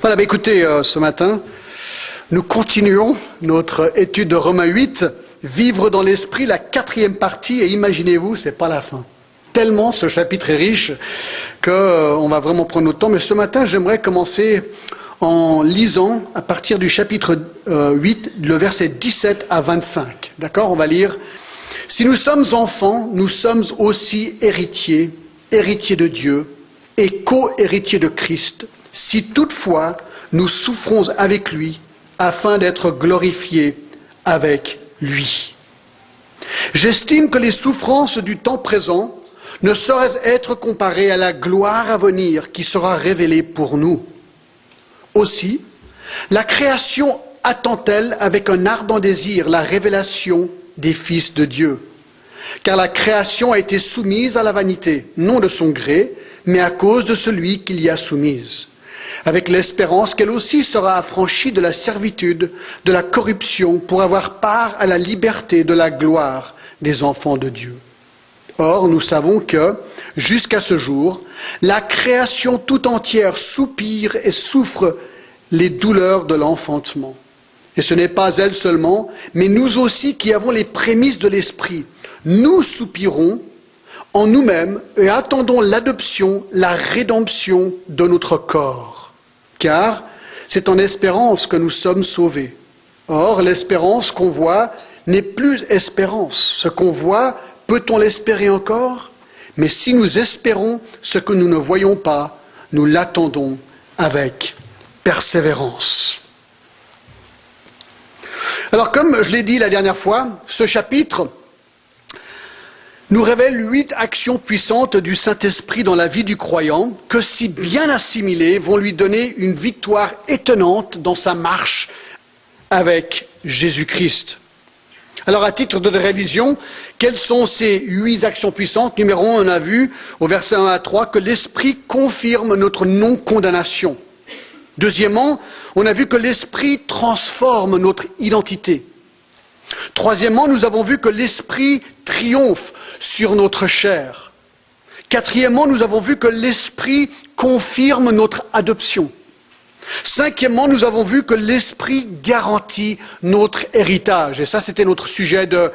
Voilà, écoutez, ce matin, nous continuons notre étude de Romains 8, vivre dans l'esprit, la 4e partie, et imaginez-vous, c'est pas la fin. Tellement ce chapitre est riche qu'on va vraiment prendre notre temps. Mais ce matin, j'aimerais commencer en lisant à partir du chapitre 8, le verset 17 à 25. D'accord ? On va lire. « Si nous sommes enfants, nous sommes aussi héritiers, héritiers de Dieu et co-héritiers de Christ, si toutefois nous souffrons avec lui, afin d'être glorifiés avec lui. J'estime que les souffrances du temps présent ne sauraient être comparées à la gloire à venir qui sera révélée pour nous. Aussi, la création attend-elle avec un ardent désir la révélation des fils de Dieu. Car la création a été soumise à la vanité, non de son gré, mais à cause de celui qui l'y a soumise, avec l'espérance qu'elle aussi sera affranchie de la servitude, de la corruption, pour avoir part à la liberté de la gloire des enfants de Dieu. Or, nous savons que, jusqu'à ce jour, la création tout entière soupire et souffre les douleurs de l'enfantement. Et ce n'est pas elle seulement, mais nous aussi qui avons les prémices de l'esprit. Nous soupirons en nous-mêmes et attendons l'adoption, la rédemption de notre corps. Car c'est en espérance que nous sommes sauvés. Or, l'espérance qu'on voit n'est plus espérance. Ce qu'on voit, peut-on l'espérer encore ? Mais si nous espérons ce que nous ne voyons pas, nous l'attendons avec persévérance. Alors, comme je l'ai dit la dernière fois, ce chapitre nous révèle 8 actions puissantes du Saint-Esprit dans la vie du croyant, que si bien assimilées, vont lui donner une victoire étonnante dans sa marche avec Jésus-Christ. Alors, à titre de révision, quelles sont ces 8 actions puissantes ? Numéro 1, on a vu au verset 1 à 3 que l'Esprit confirme notre non-condamnation. Deuxièmement, on a vu que l'Esprit transforme notre identité. Troisièmement, nous avons vu que l'Esprit triomphe sur notre chair. Quatrièmement, nous avons vu que l'Esprit confirme notre adoption. Cinquièmement, nous avons vu que l'Esprit garantit notre héritage. Et ça, c'était notre sujet de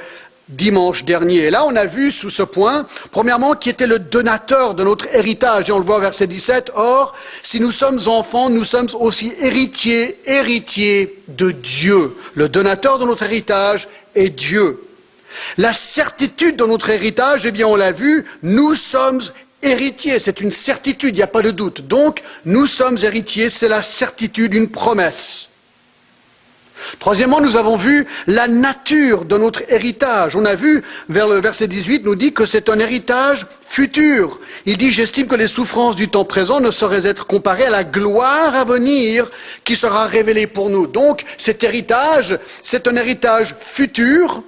dimanche dernier. Et là, on a vu sous ce point, premièrement, qui était le donateur de notre héritage. Et on le voit au verset 17. Or, si nous sommes enfants, nous sommes aussi héritiers de Dieu. Le donateur de notre héritage est Dieu. La certitude de notre héritage, eh bien, on l'a vu, nous sommes héritiers. C'est une certitude, il n'y a pas de doute. Donc, nous sommes héritiers, c'est la certitude, une promesse. Troisièmement, nous avons vu la nature de notre héritage. On a vu, vers le verset 18, nous dit que c'est un héritage futur. Il dit, j'estime que les souffrances du temps présent ne sauraient être comparées à la gloire à venir qui sera révélée pour nous. Donc, cet héritage, c'est un héritage futur.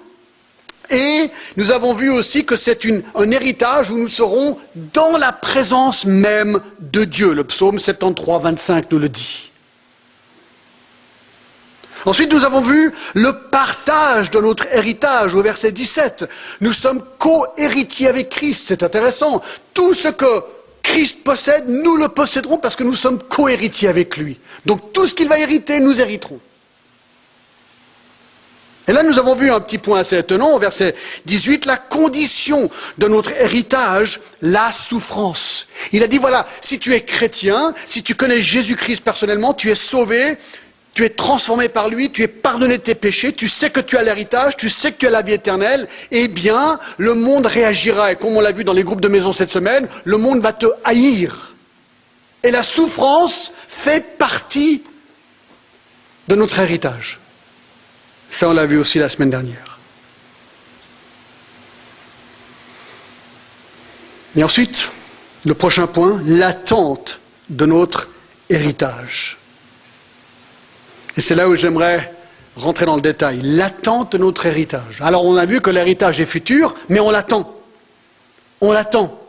Et nous avons vu aussi que c'est un héritage où nous serons dans la présence même de Dieu. Le psaume 73, 25 nous le dit. Ensuite, nous avons vu le partage de notre héritage au verset 17. Nous sommes co-héritiers avec Christ, c'est intéressant. Tout ce que Christ possède, nous le posséderons parce que nous sommes co-héritiers avec lui. Donc tout ce qu'il va hériter, nous hériterons. Et là, nous avons vu un petit point assez étonnant au verset 18, la condition de notre héritage, la souffrance. Il a dit, voilà, si tu es chrétien, si tu connais Jésus-Christ personnellement, tu es sauvé, tu es transformé par lui, tu es pardonné de tes péchés, tu sais que tu as l'héritage, tu sais que tu as la vie éternelle, eh bien, le monde réagira. Et comme on l'a vu dans les groupes de maison cette semaine, le monde va te haïr. Et la souffrance fait partie de notre héritage. Ça, on l'a vu aussi la semaine dernière. Et ensuite, le prochain point, l'attente de notre héritage. Et c'est là où j'aimerais rentrer dans le détail. L'attente de notre héritage. Alors, on a vu que l'héritage est futur, mais on l'attend. On l'attend.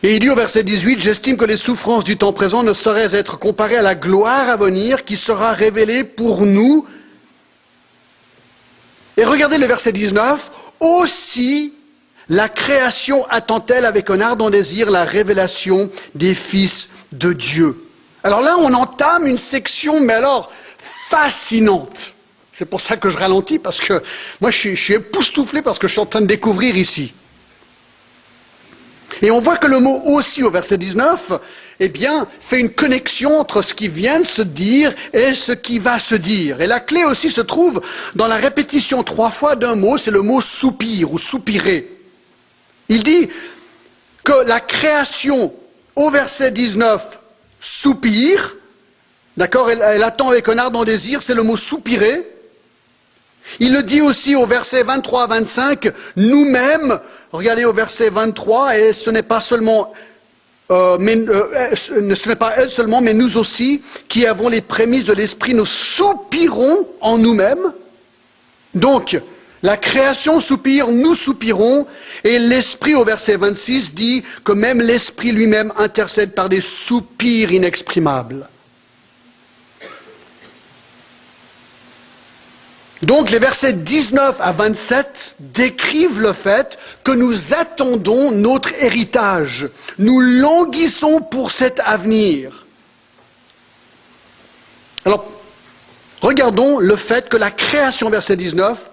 Et il dit au verset 18, « J'estime que les souffrances du temps présent ne sauraient être comparées à la gloire à venir qui sera révélée pour nous. » Et regardez le verset 19, « Aussi la création attend-elle avec un ardent désir la révélation des fils de Dieu? Alors là, on entame une section, mais alors, fascinante. C'est pour ça que je ralentis, parce que moi, je suis époustouflé par ce que je suis en train de découvrir ici. Et on voit que le mot aussi, au verset 19, eh bien, fait une connexion entre ce qui vient de se dire et ce qui va se dire. Et la clé aussi se trouve dans la répétition 3 fois d'un mot, c'est le mot soupir ou soupirer. Il dit que la création, au verset 19, soupire, d'accord, elle attend avec un ardent désir, c'est le mot soupirer. Il le dit aussi au verset 23 à 25, nous-mêmes, regardez au verset 23, et ce n'est pas seulement, ce n'est pas elle seulement, mais nous aussi, qui avons les prémices de l'esprit, nous soupirons en nous-mêmes. Donc, la création soupire, nous soupirons, et l'esprit au verset 26 dit que même l'esprit lui-même intercède par des soupirs inexprimables. Donc les versets 19 à 27 décrivent le fait que nous attendons notre héritage. Nous languissons pour cet avenir. Alors, regardons le fait que la création, verset 19,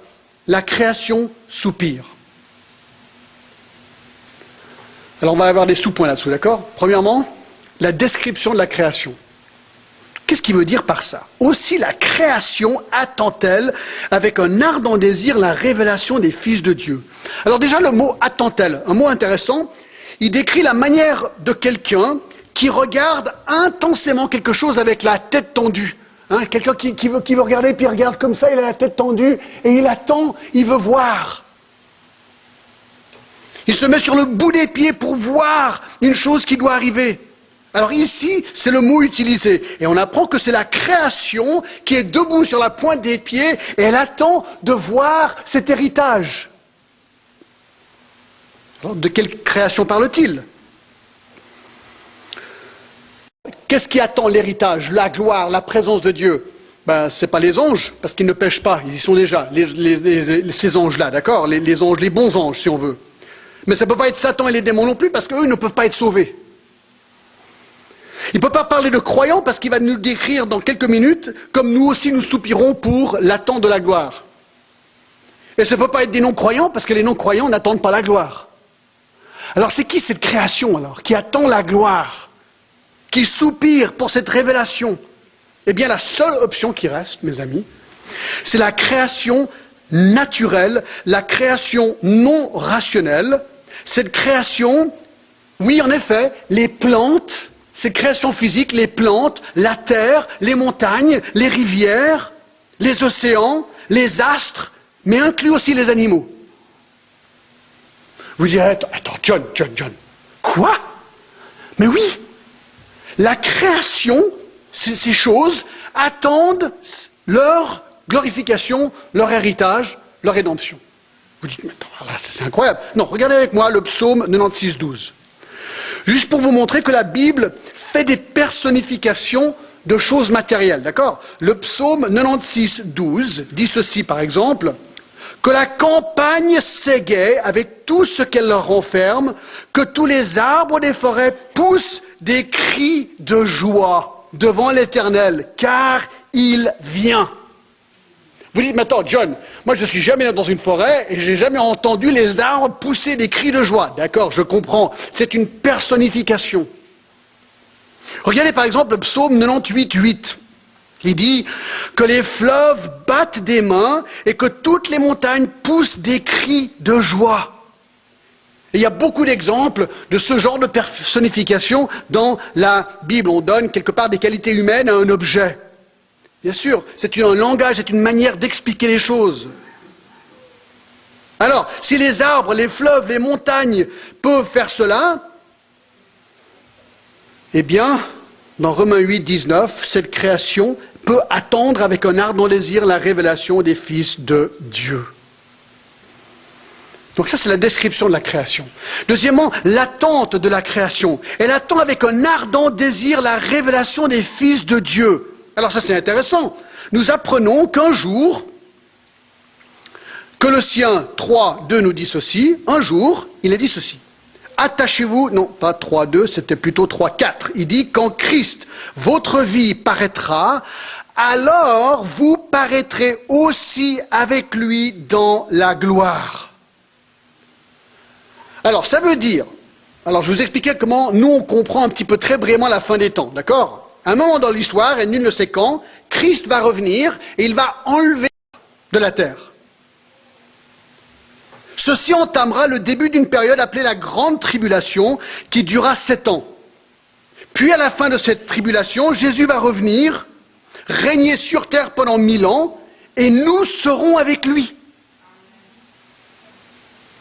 la création soupire. Alors on va avoir des sous-points là-dessous, d'accord? Premièrement, la description de la création. Qu'est-ce qu'il veut dire par ça? Aussi la création attend-elle avec un ardent désir la révélation des fils de Dieu. Alors déjà le mot attend-elle, un mot intéressant, il décrit la manière de quelqu'un qui regarde intensément quelque chose avec la tête tendue. Hein, quelqu'un qui veut regarder, puis il regarde comme ça, il a la tête tendue, et il attend, il veut voir. Il se met sur le bout des pieds pour voir une chose qui doit arriver. Alors ici, c'est le mot utilisé. Et on apprend que c'est la création qui est debout sur la pointe des pieds et elle attend de voir cet héritage. Alors, de quelle création parle-t-il? Qu'est-ce qui attend l'héritage, la gloire, la présence de Dieu? Ce n'est pas les anges, parce qu'ils ne pêchent pas, ils y sont déjà, ces anges-là, d'accord? Les anges, les bons anges, si on veut. Mais ça ne peut pas être Satan et les démons non plus, parce qu'eux ne peuvent pas être sauvés. Il ne peut pas parler de croyants parce qu'il va nous décrire dans quelques minutes comme nous aussi nous soupirons pour l'attente de la gloire. Et ça ne peut pas être des non-croyants parce que les non-croyants n'attendent pas la gloire. Alors c'est qui cette création alors qui attend la gloire, qui soupire pour cette révélation? Eh bien la seule option qui reste, mes amis, c'est la création naturelle, la création non rationnelle. Cette création, oui en effet, les plantes, ces créations physiques, les plantes, la terre, les montagnes, les rivières, les océans, les astres, mais inclut aussi les animaux. Vous direz, attends, John, quoi? Mais oui, la création, ces choses attendent leur glorification, leur héritage, leur rédemption. Vous dites, mais attends, là, c'est incroyable. Non, regardez avec moi le psaume 96, 12. Juste pour vous montrer que la Bible fait des personnifications de choses matérielles, d'accord? Le psaume 96, 12 dit ceci, par exemple, que la campagne s'égaie avec tout ce qu'elle renferme, que tous les arbres des forêts poussent des cris de joie devant l'Éternel, car il vient. Vous dites, mais attends, John, moi je ne suis jamais dans une forêt et je n'ai jamais entendu les arbres pousser des cris de joie. D'accord, je comprends, c'est une personnification. Regardez par exemple le psaume 98, 8. Il dit que les fleuves battent des mains et que toutes les montagnes poussent des cris de joie. Et il y a beaucoup d'exemples de ce genre de personnification dans la Bible. On donne quelque part des qualités humaines à un objet. Bien sûr, c'est un langage, c'est une manière d'expliquer les choses. Alors, si les arbres, les fleuves, les montagnes peuvent faire cela, eh bien, dans Romains 8, 19, cette création peut attendre avec un ardent désir la révélation des fils de Dieu. Donc ça, c'est la description de la création. Deuxièmement, l'attente de la création. Elle attend avec un ardent désir la révélation des fils de Dieu. Alors ça, c'est intéressant. Nous apprenons qu'un jour, Colossiens 3, 2 nous dit ceci. Un jour, il a dit ceci. Attachez-vous, non pas 3, 2, c'était plutôt 3, 4. Il dit, quand Christ, votre vie paraîtra, alors vous paraîtrez aussi avec lui dans la gloire. Alors ça veut dire, alors je vous expliquais comment nous on comprend un petit peu très brièvement la fin des temps, d'accord? À un moment dans l'histoire, et nul ne sait quand, Christ va revenir et il va enlever de la terre. Ceci entamera le début d'une période appelée la Grande Tribulation qui durera 7 ans. Puis à la fin de cette tribulation, Jésus va revenir, régner sur terre pendant 1000 ans et nous serons avec lui.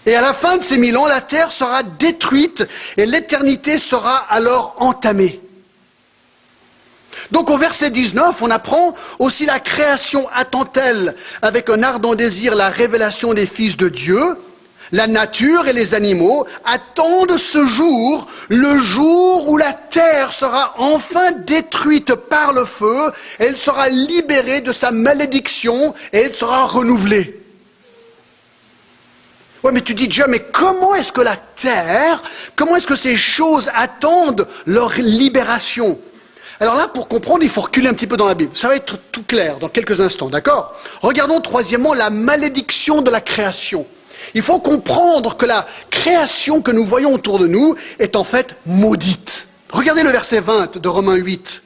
Et à la fin de ces 1000 ans, la terre sera détruite et l'éternité sera alors entamée. Donc au verset 19, on apprend aussi la création attend-elle avec un ardent désir la révélation des fils de Dieu. La nature et les animaux attendent ce jour, le jour où la terre sera enfin détruite par le feu, elle sera libérée de sa malédiction et elle sera renouvelée. Ouais, mais tu dis déjà, mais comment est-ce que la terre, comment est-ce que ces choses attendent leur libération? Alors là, pour comprendre, il faut reculer un petit peu dans la Bible. Ça va être tout clair dans quelques instants, d'accord? Regardons troisièmement la malédiction de la création. Il faut comprendre que la création que nous voyons autour de nous est en fait maudite. Regardez le verset 20 de Romains 8.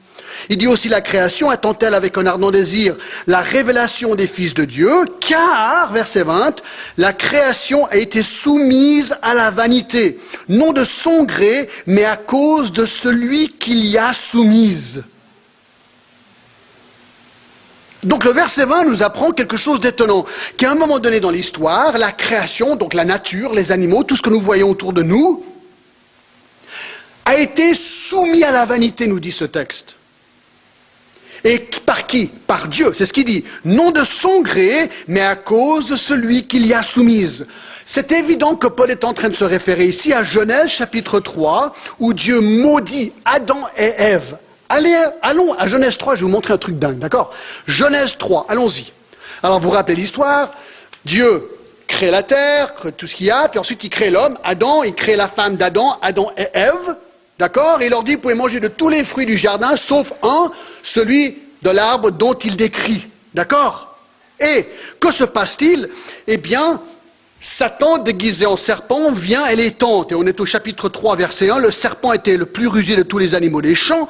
Il dit aussi la création attend-elle avec un ardent désir la révélation des fils de Dieu, car, verset 20, la création a été soumise à la vanité, non de son gré, mais à cause de celui qui l'y a soumise. Donc le verset 20 nous apprend quelque chose d'étonnant, qu'à un moment donné dans l'histoire, la création, donc la nature, les animaux, tout ce que nous voyons autour de nous, a été soumis à la vanité, nous dit ce texte. Et par qui? Par Dieu, c'est ce qu'il dit. Non de son gré, mais à cause de celui qui l'y a soumise. C'est évident que Paul est en train de se référer ici à Genèse chapitre 3, où Dieu maudit Adam et Ève. Allons à Genèse 3, je vais vous montrer un truc dingue, d'accord? Genèse 3, allons-y. Alors vous vous rappelez l'histoire, Dieu crée la terre, crée tout ce qu'il y a, puis ensuite il crée l'homme, Adam, il crée la femme d'Adam, Adam et Ève, d'accord? Et il leur dit, vous pouvez manger de tous les fruits du jardin, sauf un, celui de l'arbre dont il décrit, d'accord? Et que se passe-t-il? Eh bien, Satan, déguisé en serpent, vient et les tente. Et on est au chapitre 3, verset 1. Le serpent était le plus rusé de tous les animaux des champs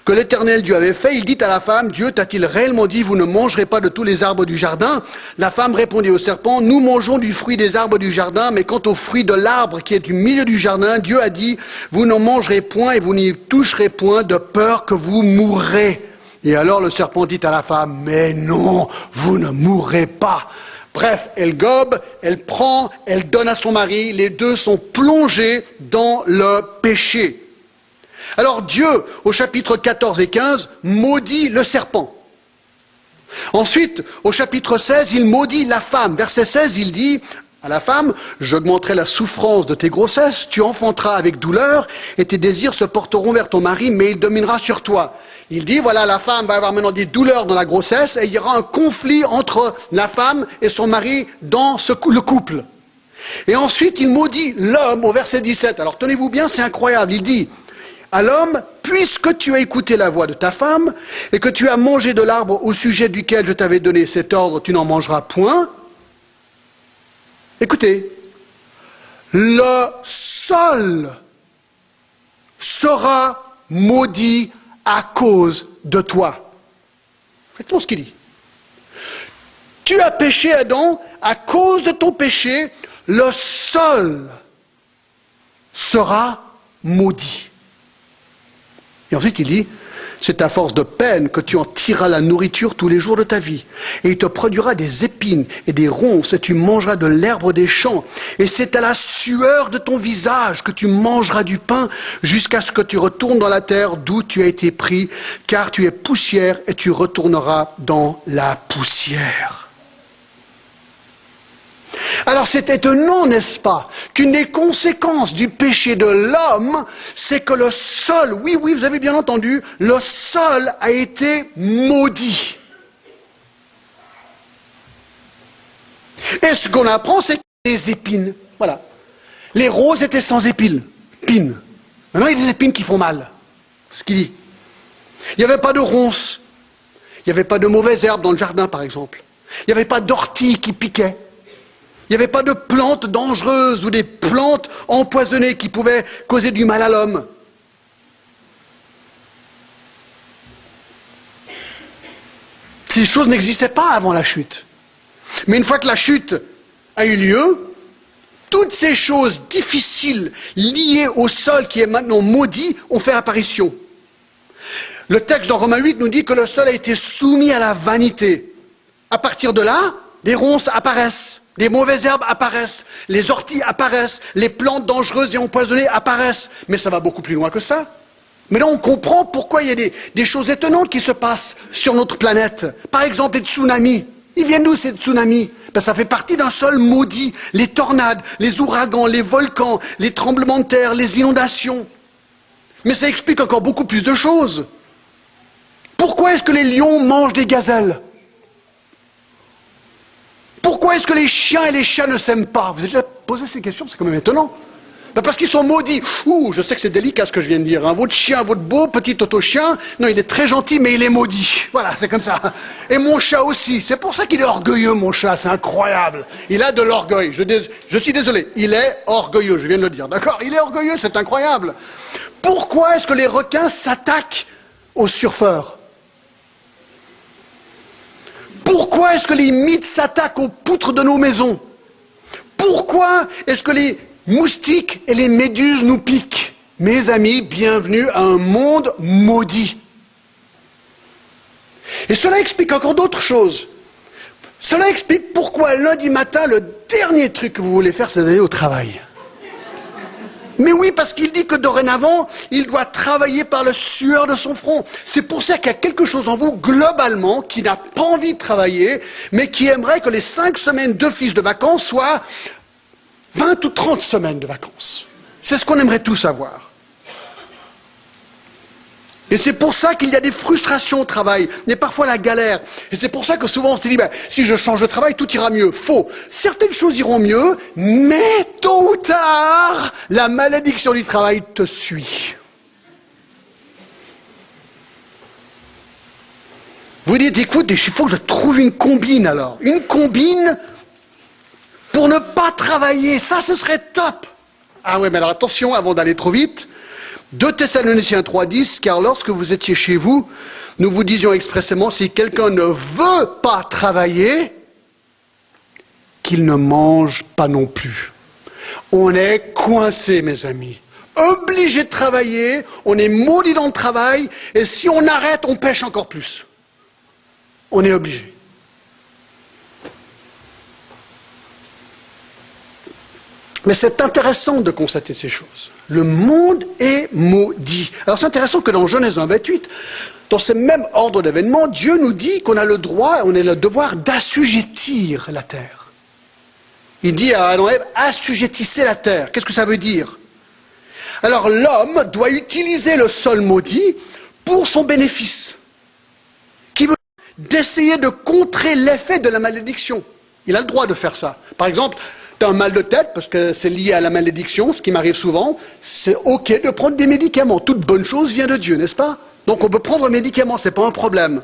que l'Éternel Dieu avait fait. Il dit à la femme, Dieu t'a-t-il réellement dit, vous ne mangerez pas de tous les arbres du jardin? La femme répondit au serpent, nous mangeons du fruit des arbres du jardin, mais quant au fruit de l'arbre qui est du milieu du jardin, Dieu a dit, vous n'en mangerez point et vous n'y toucherez point de peur que vous mourrez. Et alors le serpent dit à la femme, mais non, vous ne mourrez pas. Bref, elle gobe, elle prend, elle donne à son mari, les deux sont plongés dans le péché. Alors Dieu, au chapitre 14 et 15, maudit le serpent. Ensuite, au chapitre 16, il maudit la femme. Verset 16, il dit à la femme, j'augmenterai la souffrance de tes grossesses, tu enfanteras avec douleur, et tes désirs se porteront vers ton mari, mais il dominera sur toi. Il dit, voilà, la femme va avoir maintenant des douleurs dans la grossesse, et il y aura un conflit entre la femme et son mari dans le couple. Et ensuite, il maudit l'homme au verset 17. Alors tenez-vous bien, c'est incroyable. Il dit, à l'homme, puisque tu as écouté la voix de ta femme, et que tu as mangé de l'arbre au sujet duquel je t'avais donné cet ordre, tu n'en mangeras point. Écoutez, le sol sera maudit à cause de toi. Exactement ce qu'il dit. Tu as péché, Adam, à cause de ton péché, le sol sera maudit. Et ensuite il dit, c'est à force de peine que tu en tireras la nourriture tous les jours de ta vie. Et il te produira des épines et des ronces, et tu mangeras de l'herbe des champs. Et c'est à la sueur de ton visage que tu mangeras du pain, jusqu'à ce que tu retournes dans la terre d'où tu as été pris, car tu es poussière, et tu retourneras dans la poussière. Alors c'est étonnant, n'est-ce pas, qu'une des conséquences du péché de l'homme, c'est que le sol, oui, vous avez bien entendu, le sol a été maudit. Et ce qu'on apprend, c'est qu'il y a des épines. Voilà. Les roses étaient sans épines. Maintenant, il y a des épines qui font mal. C'est ce qu'il dit. Il n'y avait pas de ronces. Il n'y avait pas de mauvaises herbes dans le jardin, par exemple. Il n'y avait pas d'orties qui piquaient. Il n'y avait pas de plantes dangereuses ou des plantes empoisonnées qui pouvaient causer du mal à l'homme. Ces choses n'existaient pas avant la chute. Mais une fois que la chute a eu lieu, toutes ces choses difficiles liées au sol qui est maintenant maudit ont fait apparition. Le texte dans Romains 8 nous dit que le sol a été soumis à la vanité. À partir de là, des ronces apparaissent, des mauvaises herbes apparaissent, les orties apparaissent, les plantes dangereuses et empoisonnées apparaissent. Mais ça va beaucoup plus loin que ça. Mais là, on comprend pourquoi il y a des choses étonnantes qui se passent sur notre planète. Par exemple, les tsunamis. Ils viennent d'où ces tsunamis? Ben, ça fait partie d'un sol maudit. Les tornades, les ouragans, les volcans, les tremblements de terre, les inondations. Mais ça explique encore beaucoup plus de choses. Pourquoi est-ce que les lions mangent des gazelles? Pourquoi est-ce que les chiens et les chats ne s'aiment pas? Vous avez déjà posé ces questions? C'est quand même étonnant. Ben parce qu'ils sont maudits. Ouh, je sais que c'est délicat ce que je viens de dire. Hein. Votre chien, votre beau petit auto-chien, non, il est très gentil, mais il est maudit. Voilà, c'est comme ça. Et mon chat aussi. C'est pour ça qu'il est orgueilleux, mon chat. C'est incroyable. Il a de l'orgueil. Je suis désolé. Il est orgueilleux, je viens de le dire. D'accord? Il est orgueilleux, c'est incroyable. Pourquoi est-ce que les requins s'attaquent aux surfeurs? Pourquoi est-ce que les mythes s'attaquent aux poutres de nos maisons? Pourquoi est-ce que les moustiques et les méduses nous piquent? Mes amis, bienvenue à un monde maudit. Et cela explique encore d'autres choses. Cela explique pourquoi lundi matin, le dernier truc que vous voulez faire, c'est d'aller au travail. Mais oui, parce qu'il dit que dorénavant, il doit travailler par le sueur de son front. C'est pour ça qu'il y a quelque chose en vous, globalement, qui n'a pas envie de travailler, mais qui aimerait que les 5 semaines d'office de vacances soient 20 ou 30 semaines de vacances. C'est ce qu'on aimerait tous avoir. Et c'est pour ça qu'il y a des frustrations au travail, et parfois la galère. Et c'est pour ça que souvent on se dit, si je change de travail, tout ira mieux. Faux. Certaines choses iront mieux, mais tôt ou tard, la malédiction du travail te suit. Vous dites, écoute, il faut que je trouve une combine alors. Une combine pour ne pas travailler. Ça, ce serait top. Ah oui, mais alors attention, avant d'aller trop vite. 2 Thessaloniciens 3,10, car lorsque vous étiez chez vous, nous vous disions expressément, si quelqu'un ne veut pas travailler, qu'il ne mange pas non plus. On est coincé, mes amis. Obligé de travailler, on est maudit dans le travail, et si on arrête, on pêche encore plus. On est obligé. Mais c'est intéressant de constater ces choses. Le monde est maudit. Alors c'est intéressant que dans Genèse 1, 28, dans ce même ordre d'événements, Dieu nous dit qu'on a le droit, on a le devoir d'assujettir la terre. Il dit à Adam et Ève, assujettissez la terre. Qu'est-ce que ça veut dire? Alors l'homme doit utiliser le sol maudit pour son bénéfice, qui veut dire d'essayer de contrer l'effet de la malédiction. Il a le droit de faire ça. Par exemple, tu as un mal de tête parce que c'est lié à la malédiction, ce qui m'arrive souvent, c'est ok de prendre des médicaments. Toute bonne chose vient de Dieu, n'est-ce pas? Donc on peut prendre un médicament, ce n'est pas un problème.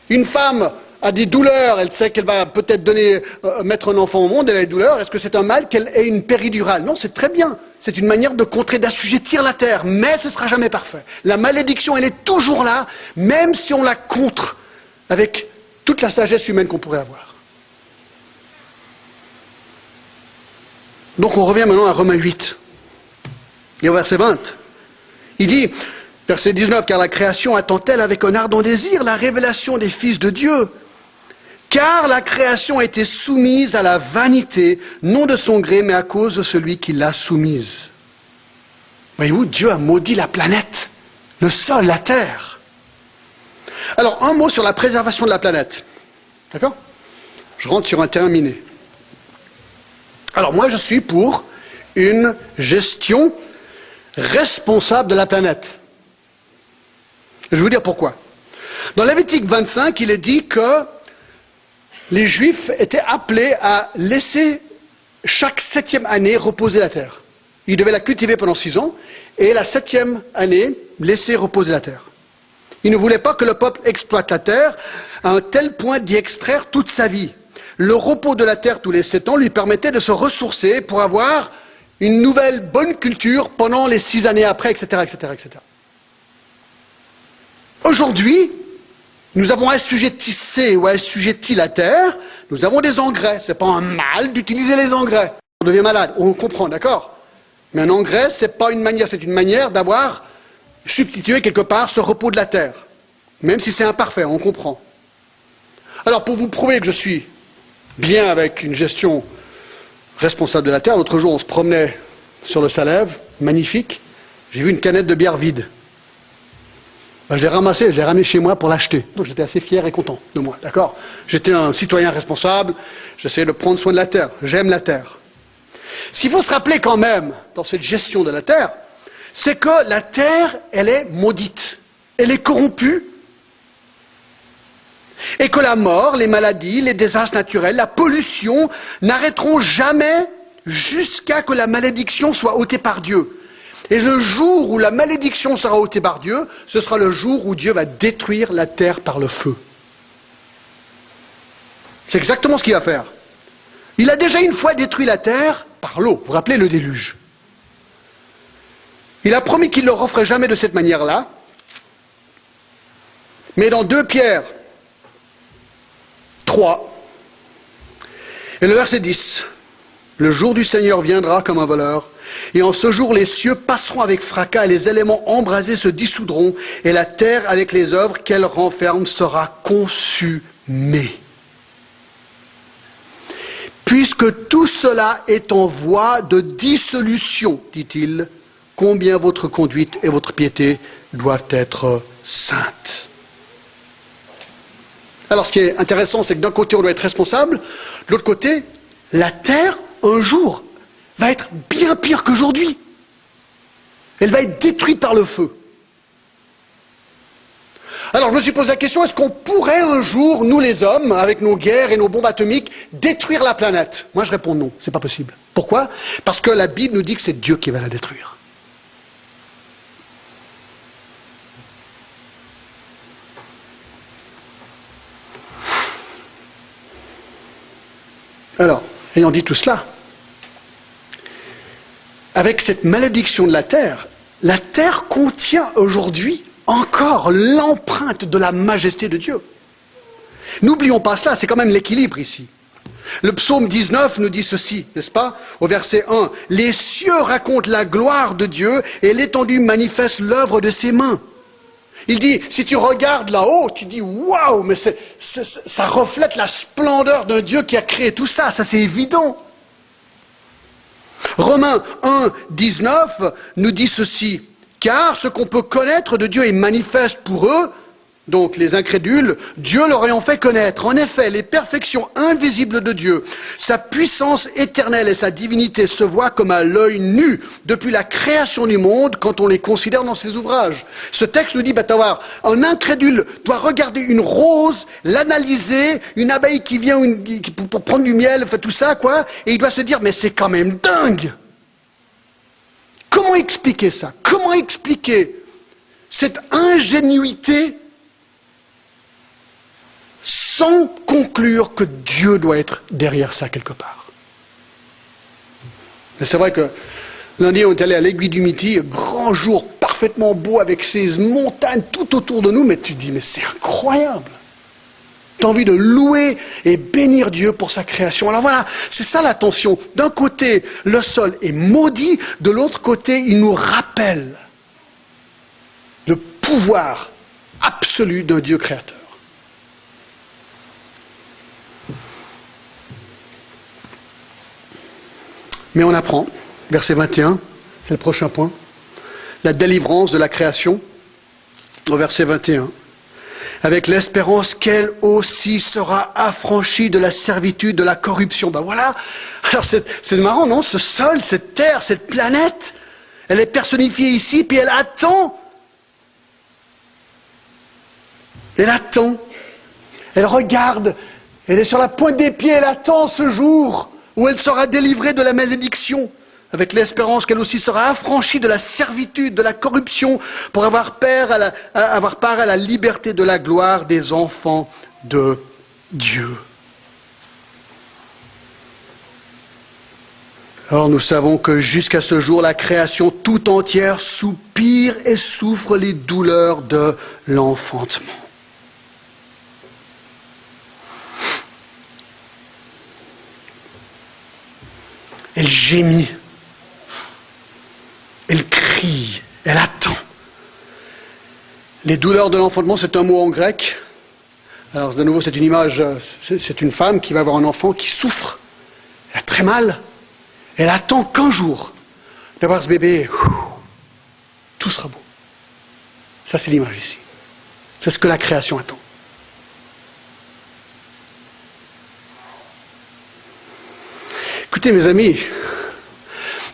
Une femme a des douleurs, elle sait qu'elle va peut-être mettre un enfant au monde, elle a des douleurs, est-ce que c'est un mal qu'elle ait une péridurale? Non, c'est très bien. C'est une manière de contrer, d'assujettir la terre, mais ce ne sera jamais parfait. La malédiction, elle est toujours là, même si on la contre avec toute la sagesse humaine qu'on pourrait avoir. Donc on revient maintenant à Romains 8, et au verset 20. Il dit, verset 19, « Car la création attend-elle avec un ardent désir la révélation des fils de Dieu ? Car la création a été soumise à la vanité, non de son gré, mais à cause de celui qui l'a soumise. » Voyez-vous, Dieu a maudit la planète, le sol, la terre. Alors, un mot sur la préservation de la planète. D'accord? Je rentre sur un terrain miné. Alors moi, je suis pour une gestion responsable de la planète. Je vais vous dire pourquoi. Dans Lévitique 25, il est dit que les Juifs étaient appelés à laisser chaque 7e année reposer la terre. Ils devaient la cultiver pendant 6 ans, et la 7e année, laisser reposer la terre. Ils ne voulaient pas que le peuple exploite la terre à un tel point d'y extraire toute sa vie. Le repos de la terre tous les 7 ans lui permettait de se ressourcer pour avoir une nouvelle bonne culture pendant les 6 années après, etc., etc., etc. Aujourd'hui, nous avons assujettissé ou assujetti la terre, nous avons des engrais. Ce n'est pas un mal d'utiliser les engrais. On devient malade, on comprend, d'accord? Mais un engrais, c'est pas une manière, c'est une manière d'avoir substitué quelque part ce repos de la terre. Même si c'est imparfait, on comprend. Alors, pour vous prouver que je suis bien avec une gestion responsable de la terre, l'autre jour, on se promenait sur le Salève, magnifique, j'ai vu une canette de bière vide. Ben, je l'ai ramassée, je l'ai ramenée chez moi pour l'acheter. Donc j'étais assez fier et content de moi, d'accord? J'étais un citoyen responsable, j'essayais de prendre soin de la terre, j'aime la terre. Ce qu'il faut se rappeler quand même, dans cette gestion de la terre, c'est que la terre, elle est maudite, elle est corrompue, et que la mort, les maladies, les désastres naturels, la pollution n'arrêteront jamais jusqu'à que la malédiction soit ôtée par Dieu. Et le jour où la malédiction sera ôtée par Dieu, ce sera le jour où Dieu va détruire la terre par le feu. C'est exactement ce qu'il va faire. Il a déjà une fois détruit la terre par l'eau. Vous vous rappelez le déluge? Il a promis qu'il ne le referait jamais de cette manière-là. Mais dans 2 Pierre 3, et le verset 10, le jour du Seigneur viendra comme un voleur, et en ce jour les cieux passeront avec fracas, et les éléments embrasés se dissoudront, et la terre avec les œuvres qu'elle renferme sera consumée. Puisque tout cela est en voie de dissolution, dit-il, combien votre conduite et votre piété doivent être saintes. Alors ce qui est intéressant, c'est que d'un côté on doit être responsable, de l'autre côté, la terre, un jour, va être bien pire qu'aujourd'hui. Elle va être détruite par le feu. Alors je me suis posé la question, est-ce qu'on pourrait un jour, nous les hommes, avec nos guerres et nos bombes atomiques, détruire la planète? Moi je réponds non, c'est pas possible. Pourquoi? Parce que la Bible nous dit que c'est Dieu qui va la détruire. Alors, ayant dit tout cela, avec cette malédiction de la terre contient aujourd'hui encore l'empreinte de la majesté de Dieu. N'oublions pas cela, c'est quand même l'équilibre ici. Le psaume 19 nous dit ceci, n'est-ce pas? Au verset 1, « Les cieux racontent la gloire de Dieu et l'étendue manifeste l'œuvre de ses mains. » Il dit, si tu regardes là-haut, tu dis, waouh, mais ça reflète la splendeur d'un Dieu qui a créé tout ça, ça c'est évident. Romains 1, 19 nous dit ceci, car ce qu'on peut connaître de Dieu est manifeste pour eux, donc les incrédules, Dieu leur ayant fait connaître. En effet, les perfections invisibles de Dieu, sa puissance éternelle et sa divinité se voient comme à l'œil nu depuis la création du monde quand on les considère dans ses ouvrages. Ce texte nous dit, un incrédule doit regarder une rose, l'analyser, une abeille qui vient pour prendre du miel, fait tout ça, quoi, et il doit se dire, mais c'est quand même dingue! Comment expliquer ça? Comment expliquer cette ingénuité sans conclure que Dieu doit être derrière ça quelque part? Et c'est vrai que lundi, on est allé à l'Aiguille du Midi, grand jour, parfaitement beau, avec ces montagnes tout autour de nous, mais tu te dis, mais c'est incroyable! Tu as envie de louer et bénir Dieu pour sa création. Alors voilà, c'est ça la tension. D'un côté, le sol est maudit, de l'autre côté, il nous rappelle le pouvoir absolu d'un Dieu créateur. Mais on apprend, verset 21, c'est le prochain point, la délivrance de la création, au verset 21. Avec l'espérance qu'elle aussi sera affranchie de la servitude, de la corruption. Ben voilà, alors c'est marrant, non? Ce sol, cette terre, cette planète, elle est personnifiée ici, puis elle attend. Elle attend. Elle regarde Elle est sur la pointe des pieds, elle attend ce jour où elle sera délivrée de la malédiction, avec l'espérance qu'elle aussi sera affranchie de la servitude, de la corruption, pour avoir part à la liberté de la gloire des enfants de Dieu. Or, nous savons que jusqu'à ce jour, la création tout entière soupire et souffre les douleurs de l'enfantement. Elle gémit, elle crie, elle attend. Les douleurs de l'enfantement, c'est un mot en grec. Alors, de nouveau, c'est une image, c'est une femme qui va avoir un enfant qui souffre. Elle a très mal. Elle attend qu'un jour d'avoir ce bébé. Tout sera beau. Ça, c'est l'image ici. C'est ce que la création attend. Écoutez, mes amis,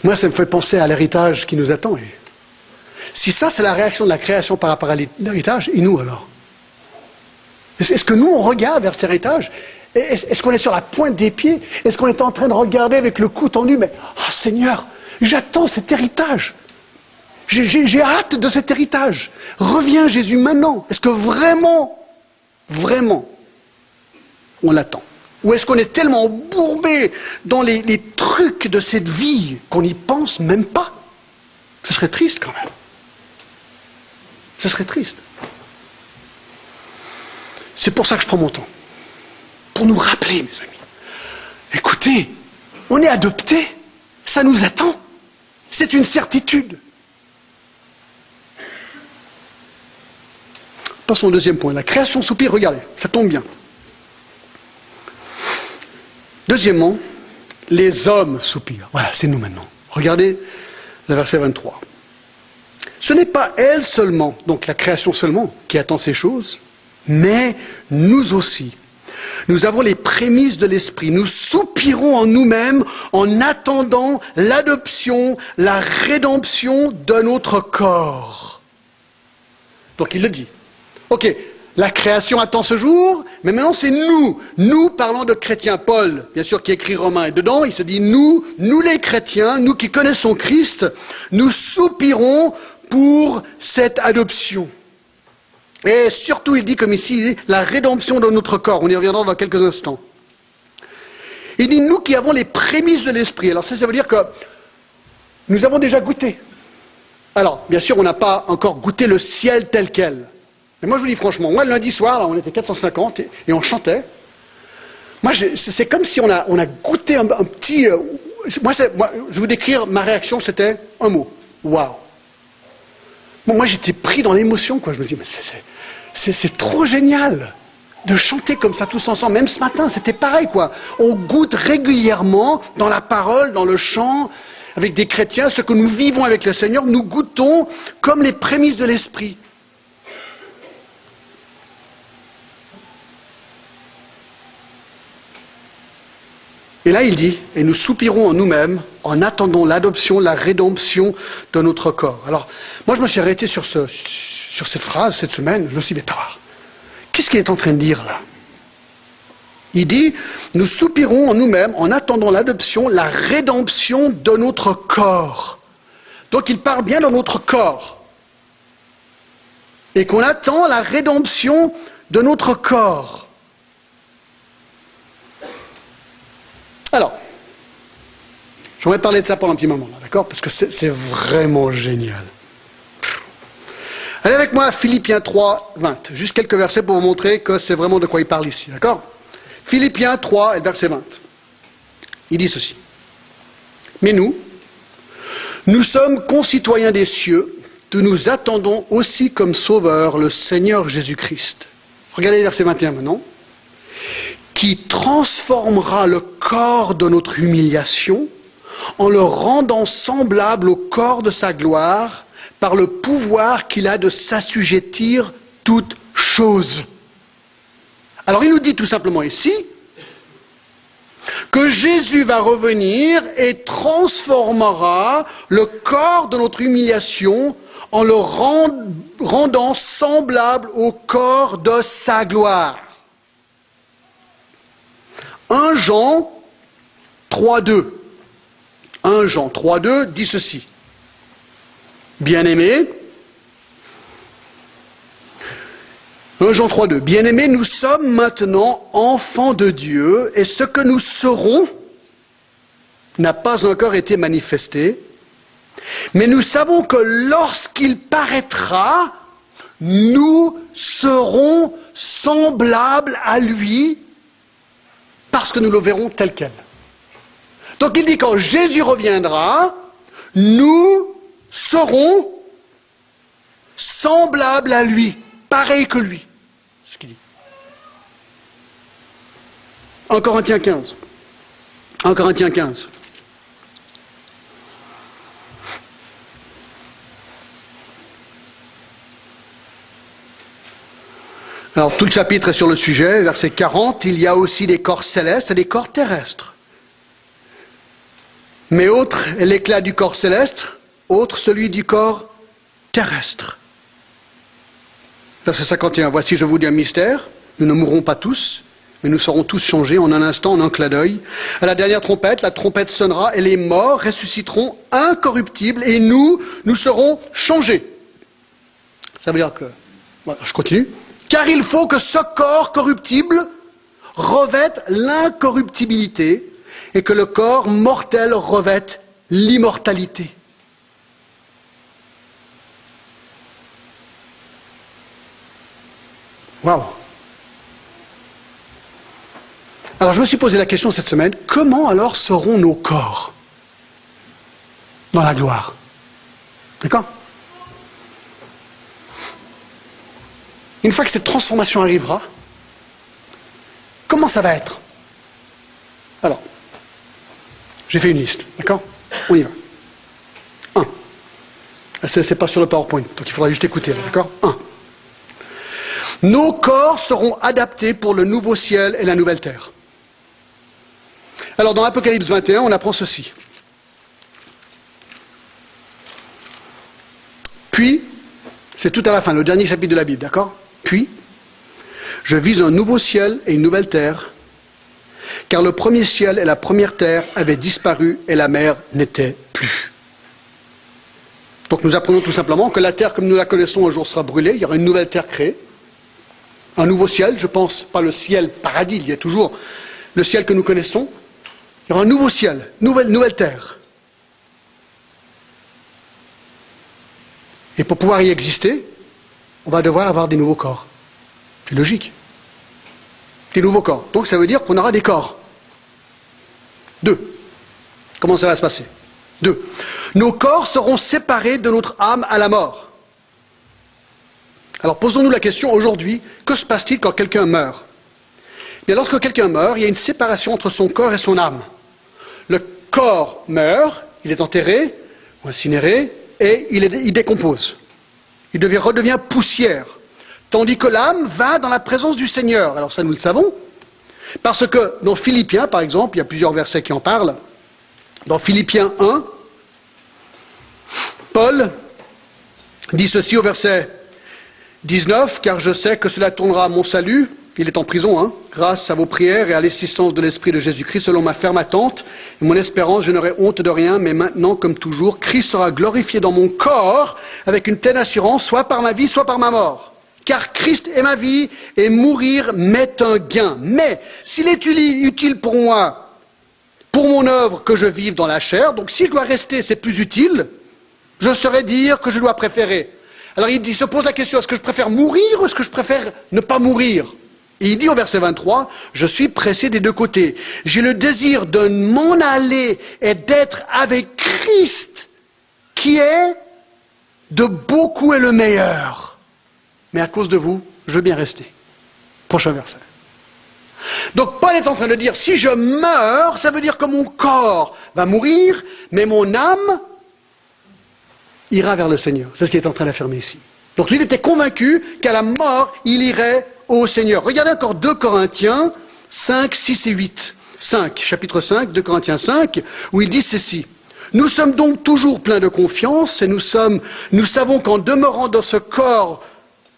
moi, ça me fait penser à l'héritage qui nous attend. Et si ça, c'est la réaction de la création par rapport à l'héritage, et nous alors? Est-ce que nous, on regarde vers cet héritage? Est-ce qu'on est sur la pointe des pieds? Est-ce qu'on est en train de regarder avec le cou tendu? Mais, oh Seigneur, j'attends cet héritage. J'ai hâte de cet héritage. Reviens Jésus maintenant. Est-ce que vraiment, on l'attend? Ou est-ce qu'on est tellement embourbé dans les trucs de cette vie qu'on n'y pense même pas? Ce serait triste quand même. Ce serait triste. C'est pour ça que je prends mon temps. Pour nous rappeler, mes amis. Écoutez, on est adoptés. Ça nous attend. C'est une certitude. Passons au deuxième point. La création soupire, regardez, ça tombe bien. Deuxièmement, les hommes soupirent. Voilà, c'est nous maintenant. Regardez le verset 23. Ce n'est pas elle seulement, donc la création seulement, qui attend ces choses, mais nous aussi. Nous avons les prémices de l'esprit. Nous soupirons en nous-mêmes en attendant l'adoption, la rédemption de notre corps. Donc il le dit. Ok, la création attend ce jour, mais maintenant c'est nous. Nous parlons de chrétiens. Paul, bien sûr, qui écrit Romains, et dedans il se dit nous les chrétiens, nous qui connaissons Christ, nous soupirons pour cette adoption. Et surtout, il dit comme ici, il dit, la rédemption de notre corps. On y reviendra dans quelques instants. Il dit, nous qui avons les prémices de l'esprit. Alors ça veut dire que nous avons déjà goûté. Alors, bien sûr, on n'a pas encore goûté le ciel tel quel. Mais moi, je vous dis franchement, moi, le lundi soir, là, on était 450 et on chantait. Moi, c'est comme si on a goûté un petit... Moi, je vais vous décrire, ma réaction, c'était un mot. Waouh. Bon, moi, j'étais pris dans l'émotion, quoi. Je me dis, mais c'est trop génial de chanter comme ça tous ensemble. Même ce matin, c'était pareil, quoi. On goûte régulièrement dans la parole, dans le chant, avec des chrétiens, ce que nous vivons avec le Seigneur, nous goûtons comme les prémices de l'esprit. Et là, il dit, et nous soupirons en nous-mêmes en attendant l'adoption, la rédemption de notre corps. Alors, moi, je me suis arrêté sur cette phrase cette semaine. Je me suis dit, mais qu'est-ce qu'il est en train de dire là? Il dit, nous soupirons en nous-mêmes en attendant l'adoption, la rédemption de notre corps. Donc, il parle bien de notre corps. Et qu'on attend la rédemption de notre corps. Alors, j'aimerais parler de ça pendant un petit moment, d'accord? Parce que c'est vraiment génial. Allez avec moi à Philippiens 3, 20. Juste quelques versets pour vous montrer que c'est vraiment de quoi il parle ici, d'accord? Philippiens 3, verset 20. Il dit ceci. Mais nous sommes concitoyens des cieux, que nous attendons aussi comme sauveur le Seigneur Jésus-Christ. Regardez le verset 21 maintenant. Qui transformera le corps de notre humiliation en le rendant semblable au corps de sa gloire par le pouvoir qu'il a de s'assujettir toutes choses. Alors il nous dit tout simplement ici que Jésus va revenir et transformera le corps de notre humiliation en le rendant semblable au corps de sa gloire. 1 Jean 3,2. 1 Jean 3,2 dit ceci. Bien-aimés, 1 Jean 3,2. Bien-aimés, nous sommes maintenant enfants de Dieu, et ce que nous serons n'a pas encore été manifesté, mais nous savons que lorsqu'il paraîtra, nous serons semblables à lui, parce que nous le verrons tel quel. Donc il dit quand Jésus reviendra, nous serons semblables à lui, pareil que lui. C'est ce qu'il dit. 1 Corinthiens 15. 1 Corinthiens 15. Alors tout le chapitre est sur le sujet, verset 40, il y a aussi des corps célestes et des corps terrestres. Mais autre est l'éclat du corps céleste, autre celui du corps terrestre. Verset 51, voici je vous dis un mystère, nous ne mourrons pas tous, mais nous serons tous changés en un instant, en un clin d'œil. À la dernière trompette, la trompette sonnera et les morts ressusciteront incorruptibles et nous serons changés. Ça veut dire que, voilà, je continue. Car il faut que ce corps corruptible revête l'incorruptibilité et que le corps mortel revête l'immortalité. Waouh! Alors je me suis posé la question cette semaine, comment alors seront nos corps dans la gloire? D'accord? Une fois que cette transformation arrivera, comment ça va être? Alors, j'ai fait une liste, d'accord? On y va. 1. C'est pas sur le PowerPoint, donc il faudra juste écouter, d'accord? 1. Nos corps seront adaptés pour le nouveau ciel et la nouvelle terre. Alors, dans Apocalypse 21, on apprend ceci. Puis, c'est tout à la fin, le dernier chapitre de la Bible, d'accord? Puis, je vis un nouveau ciel et une nouvelle terre, car le premier ciel et la première terre avaient disparu et la mer n'était plus. Donc nous apprenons tout simplement que la terre comme nous la connaissons un jour sera brûlée, il y aura une nouvelle terre créée, un nouveau ciel, je pense pas le ciel paradis, il y a toujours le ciel que nous connaissons, il y aura un nouveau ciel, nouvelle terre. Et pour pouvoir y exister, on va devoir avoir des nouveaux corps. C'est logique. Des nouveaux corps. Donc ça veut dire qu'on aura des corps. 2. Comment ça va se passer? 2. Nos corps seront séparés de notre âme à la mort. Alors posons-nous la question aujourd'hui, que se passe-t-il quand quelqu'un meurt? Bien, lorsque quelqu'un meurt, il y a une séparation entre son corps et son âme. Le corps meurt, il est enterré ou incinéré et il décompose. Il redevient poussière. Tandis que l'âme va dans la présence du Seigneur. Alors ça, nous le savons. Parce que dans Philippiens, par exemple, il y a plusieurs versets qui en parlent. Dans Philippiens 1, Paul dit ceci au verset 19, « Car je sais que cela tournera à mon salut. » Il est en prison, grâce à vos prières et à l'assistance de l'Esprit de Jésus-Christ, selon ma ferme attente et mon espérance, je n'aurai honte de rien, mais maintenant, comme toujours, Christ sera glorifié dans mon corps avec une pleine assurance, soit par ma vie, soit par ma mort. Car Christ est ma vie et mourir m'est un gain. Mais s'il est utile pour moi, pour mon œuvre, que je vive dans la chair, donc si je dois rester, c'est plus utile, je saurais dire que je dois préférer. Alors il se pose la question, est-ce que je préfère mourir ou est-ce que je préfère ne pas mourir? Et il dit au verset 23, « Je suis pressé des deux côtés. J'ai le désir de m'en aller et d'être avec Christ, qui est de beaucoup et le meilleur. Mais à cause de vous, je veux bien rester. » Prochain verset. Donc Paul est en train de dire, si je meurs, ça veut dire que mon corps va mourir, mais mon âme ira vers le Seigneur. C'est ce qu'il est en train d'affirmer ici. Donc lui, il était convaincu qu'à la mort, il irait au Seigneur. Regardez encore 2 Corinthiens 5, 6 et 8. 5, chapitre 5, 2 Corinthiens 5, où il dit ceci. Nous sommes donc toujours pleins de confiance et nous savons qu'en demeurant dans ce corps,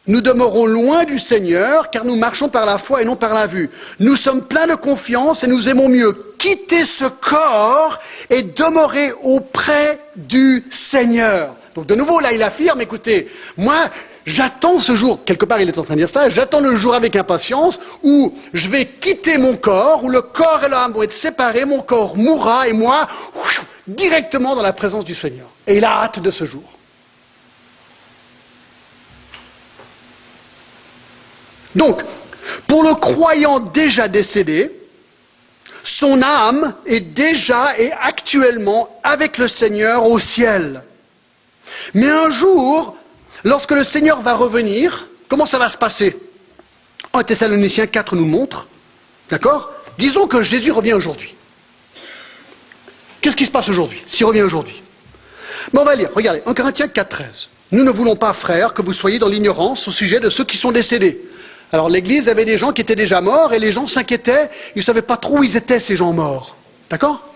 Nous demeurons loin du Seigneur, car nous marchons par la foi et non par la vue. Nous sommes pleins de confiance et nous aimons mieux quitter ce corps et demeurer auprès du Seigneur. Donc de nouveau, là, il affirme, écoutez, moi, j'attends ce jour, quelque part il est en train de dire ça, j'attends le jour avec impatience où je vais quitter mon corps, où le corps et l'âme vont être séparés, mon corps mourra et moi, directement dans la présence du Seigneur. Et il a hâte de ce jour. Donc, pour le croyant déjà décédé, son âme est déjà et actuellement avec le Seigneur au ciel. Mais un jour, lorsque le Seigneur va revenir, comment ça va se passer? 1 Thessaloniciens 4 nous montre, d'accord? Disons que Jésus revient aujourd'hui. Qu'est-ce qui se passe aujourd'hui, s'il revient aujourd'hui? On va lire, regardez, 1 Corinthiens 4, 13. Nous ne voulons pas, frères, que vous soyez dans l'ignorance au sujet de ceux qui sont décédés. Alors l'église avait des gens qui étaient déjà morts et les gens s'inquiétaient, ils ne savaient pas trop où ils étaient ces gens morts. D'accord?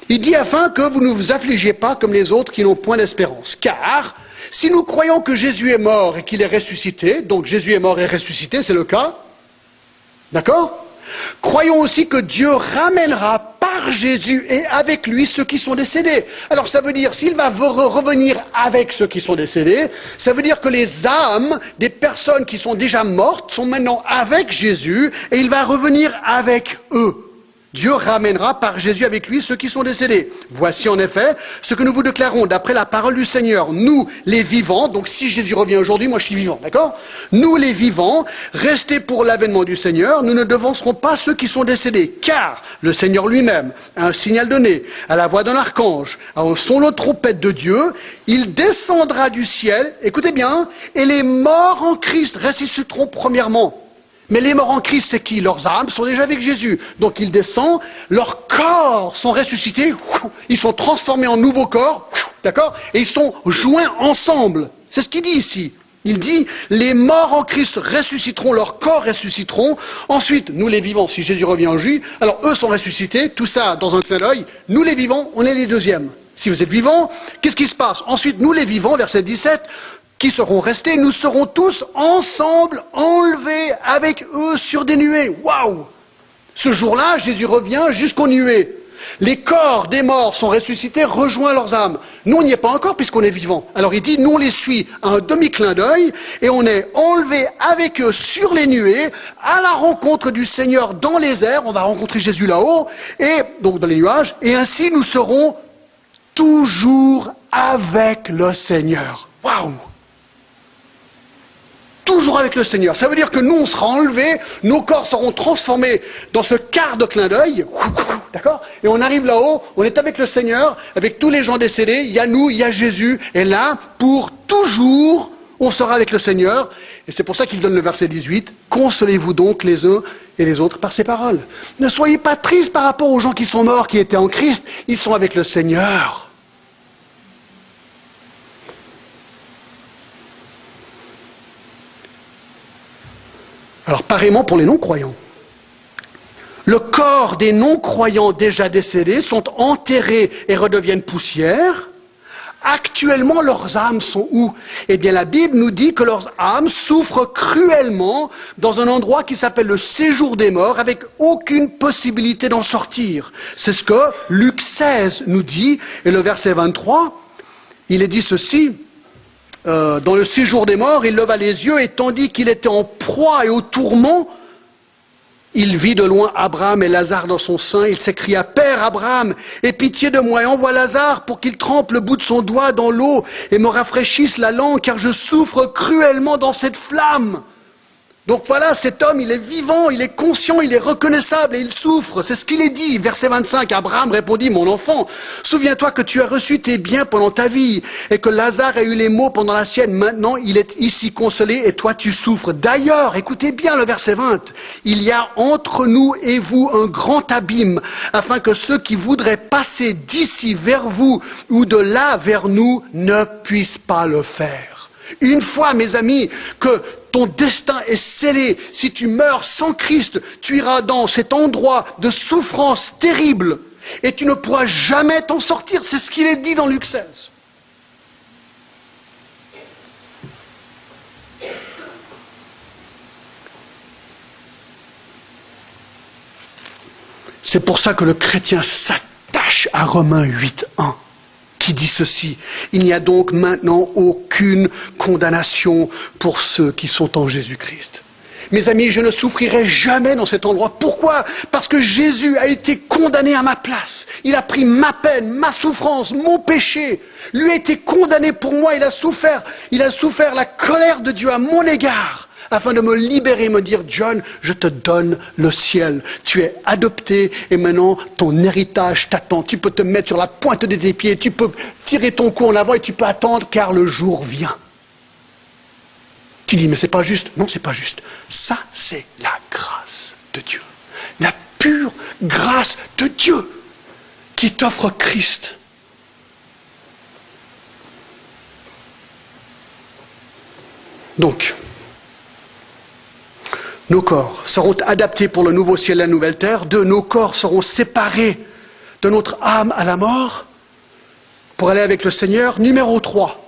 Il dit afin que vous ne vous affligiez pas comme les autres qui n'ont point d'espérance. Car si nous croyons que Jésus est mort et qu'il est ressuscité, donc Jésus est mort et ressuscité, c'est le cas, d'accord? Croyons aussi que Dieu ramènera par Jésus et avec lui ceux qui sont décédés. Alors ça veut dire, s'il va revenir avec ceux qui sont décédés, ça veut dire que les âmes des personnes qui sont déjà mortes sont maintenant avec Jésus et il va revenir avec eux. Dieu ramènera par Jésus avec lui ceux qui sont décédés. Voici en effet ce que nous vous déclarons d'après la parole du Seigneur. Nous, les vivants, donc si Jésus revient aujourd'hui, moi je suis vivant, d'accord? Nous, les vivants, restés pour l'avènement du Seigneur, nous ne devancerons pas ceux qui sont décédés. Car le Seigneur lui-même a un signal donné, à la voix d'un archange, au son de trompette de Dieu, il descendra du ciel, écoutez bien, et les morts en Christ ressusciteront premièrement. Mais les morts en Christ, c'est qui? Leurs âmes sont déjà avec Jésus. Donc il descend, leurs corps sont ressuscités, ils sont transformés en nouveaux corps, d'accord? Et ils sont joints ensemble. C'est ce qu'il dit ici. Il dit, les morts en Christ ressusciteront, leurs corps ressusciteront. Ensuite, nous les vivants, si Jésus revient en juillet, alors eux sont ressuscités, tout ça dans un clin d'œil. Nous les vivants, on est les deuxièmes. Si vous êtes vivants, qu'est-ce qui se passe? Ensuite, nous les vivants, verset 17, qui seront restés, nous serons tous ensemble enlevés avec eux sur des nuées. Waouh! Ce jour-là, Jésus revient jusqu'aux nuées. Les corps des morts sont ressuscités, rejoignent leurs âmes. Nous, on n'y est pas encore puisqu'on est vivants. Alors il dit, nous on les suit à un demi-clin d'œil et on est enlevés avec eux sur les nuées à la rencontre du Seigneur dans les airs. On va rencontrer Jésus là-haut, et donc dans les nuages, et ainsi nous serons toujours avec le Seigneur. Waouh! Toujours avec le Seigneur. Ça veut dire que nous, on sera enlevés, nos corps seront transformés dans ce quart de clin d'œil, d'accord? Et on arrive là-haut, on est avec le Seigneur, avec tous les gens décédés, il y a nous, il y a Jésus, et là, pour toujours, on sera avec le Seigneur. Et c'est pour ça qu'il donne le verset 18, « Consolez-vous donc les uns et les autres par ces paroles. » Ne soyez pas tristes par rapport aux gens qui sont morts, qui étaient en Christ, ils sont avec le Seigneur. Alors, pareillement pour les non-croyants. Le corps des non-croyants déjà décédés sont enterrés et redeviennent poussière. Actuellement, leurs âmes sont où? Eh bien, la Bible nous dit que leurs âmes souffrent cruellement dans un endroit qui s'appelle le séjour des morts, avec aucune possibilité d'en sortir. C'est ce que Luc 16 nous dit, et le verset 23, il est dit ceci. Dans le séjour des morts, il leva les yeux et tandis qu'il était en proie et au tourment, il vit de loin Abraham et Lazare dans son sein. Il s'écria, « Père Abraham, aie pitié de moi et envoie Lazare pour qu'il trempe le bout de son doigt dans l'eau et me rafraîchisse la langue, car je souffre cruellement dans cette flamme. » Donc voilà, cet homme, il est vivant, il est conscient, il est reconnaissable et il souffre. C'est ce qu'il est dit. Verset 25, Abraham répondit, « Mon enfant, souviens-toi que tu as reçu tes biens pendant ta vie et que Lazare a eu les maux pendant la sienne. Maintenant, il est ici consolé et toi, tu souffres. D'ailleurs, écoutez bien le verset 20, il y a entre nous et vous un grand abîme, afin que ceux qui voudraient passer d'ici vers vous ou de là vers nous ne puissent pas le faire. » Une fois, mes amis, que ton destin est scellé, si tu meurs sans Christ, tu iras dans cet endroit de souffrance terrible et tu ne pourras jamais t'en sortir. C'est ce qu'il est dit dans Luc 16. C'est pour ça que le chrétien s'attache à Romains 8:1, qui dit ceci: il n'y a donc maintenant aucune condamnation pour ceux qui sont en Jésus-Christ. Mes amis, je ne souffrirai jamais dans cet endroit. Pourquoi? Parce que Jésus a été condamné à ma place. Il a pris ma peine, ma souffrance, mon péché. Lui a été condamné pour moi. Il a souffert la colère de Dieu à mon égard, afin de me libérer, me dire: John, je te donne le ciel. Tu es adopté et maintenant ton héritage t'attend. Tu peux te mettre sur la pointe de tes pieds, tu peux tirer ton cou en avant et tu peux attendre car le jour vient. Tu dis: mais c'est pas juste. Non, c'est pas juste. Ça, c'est la grâce de Dieu. La pure grâce de Dieu qui t'offre Christ. Donc, nos corps seront adaptés pour le nouveau ciel et la nouvelle terre. 2, nos corps seront séparés de notre âme à la mort pour aller avec le Seigneur. Numéro 3.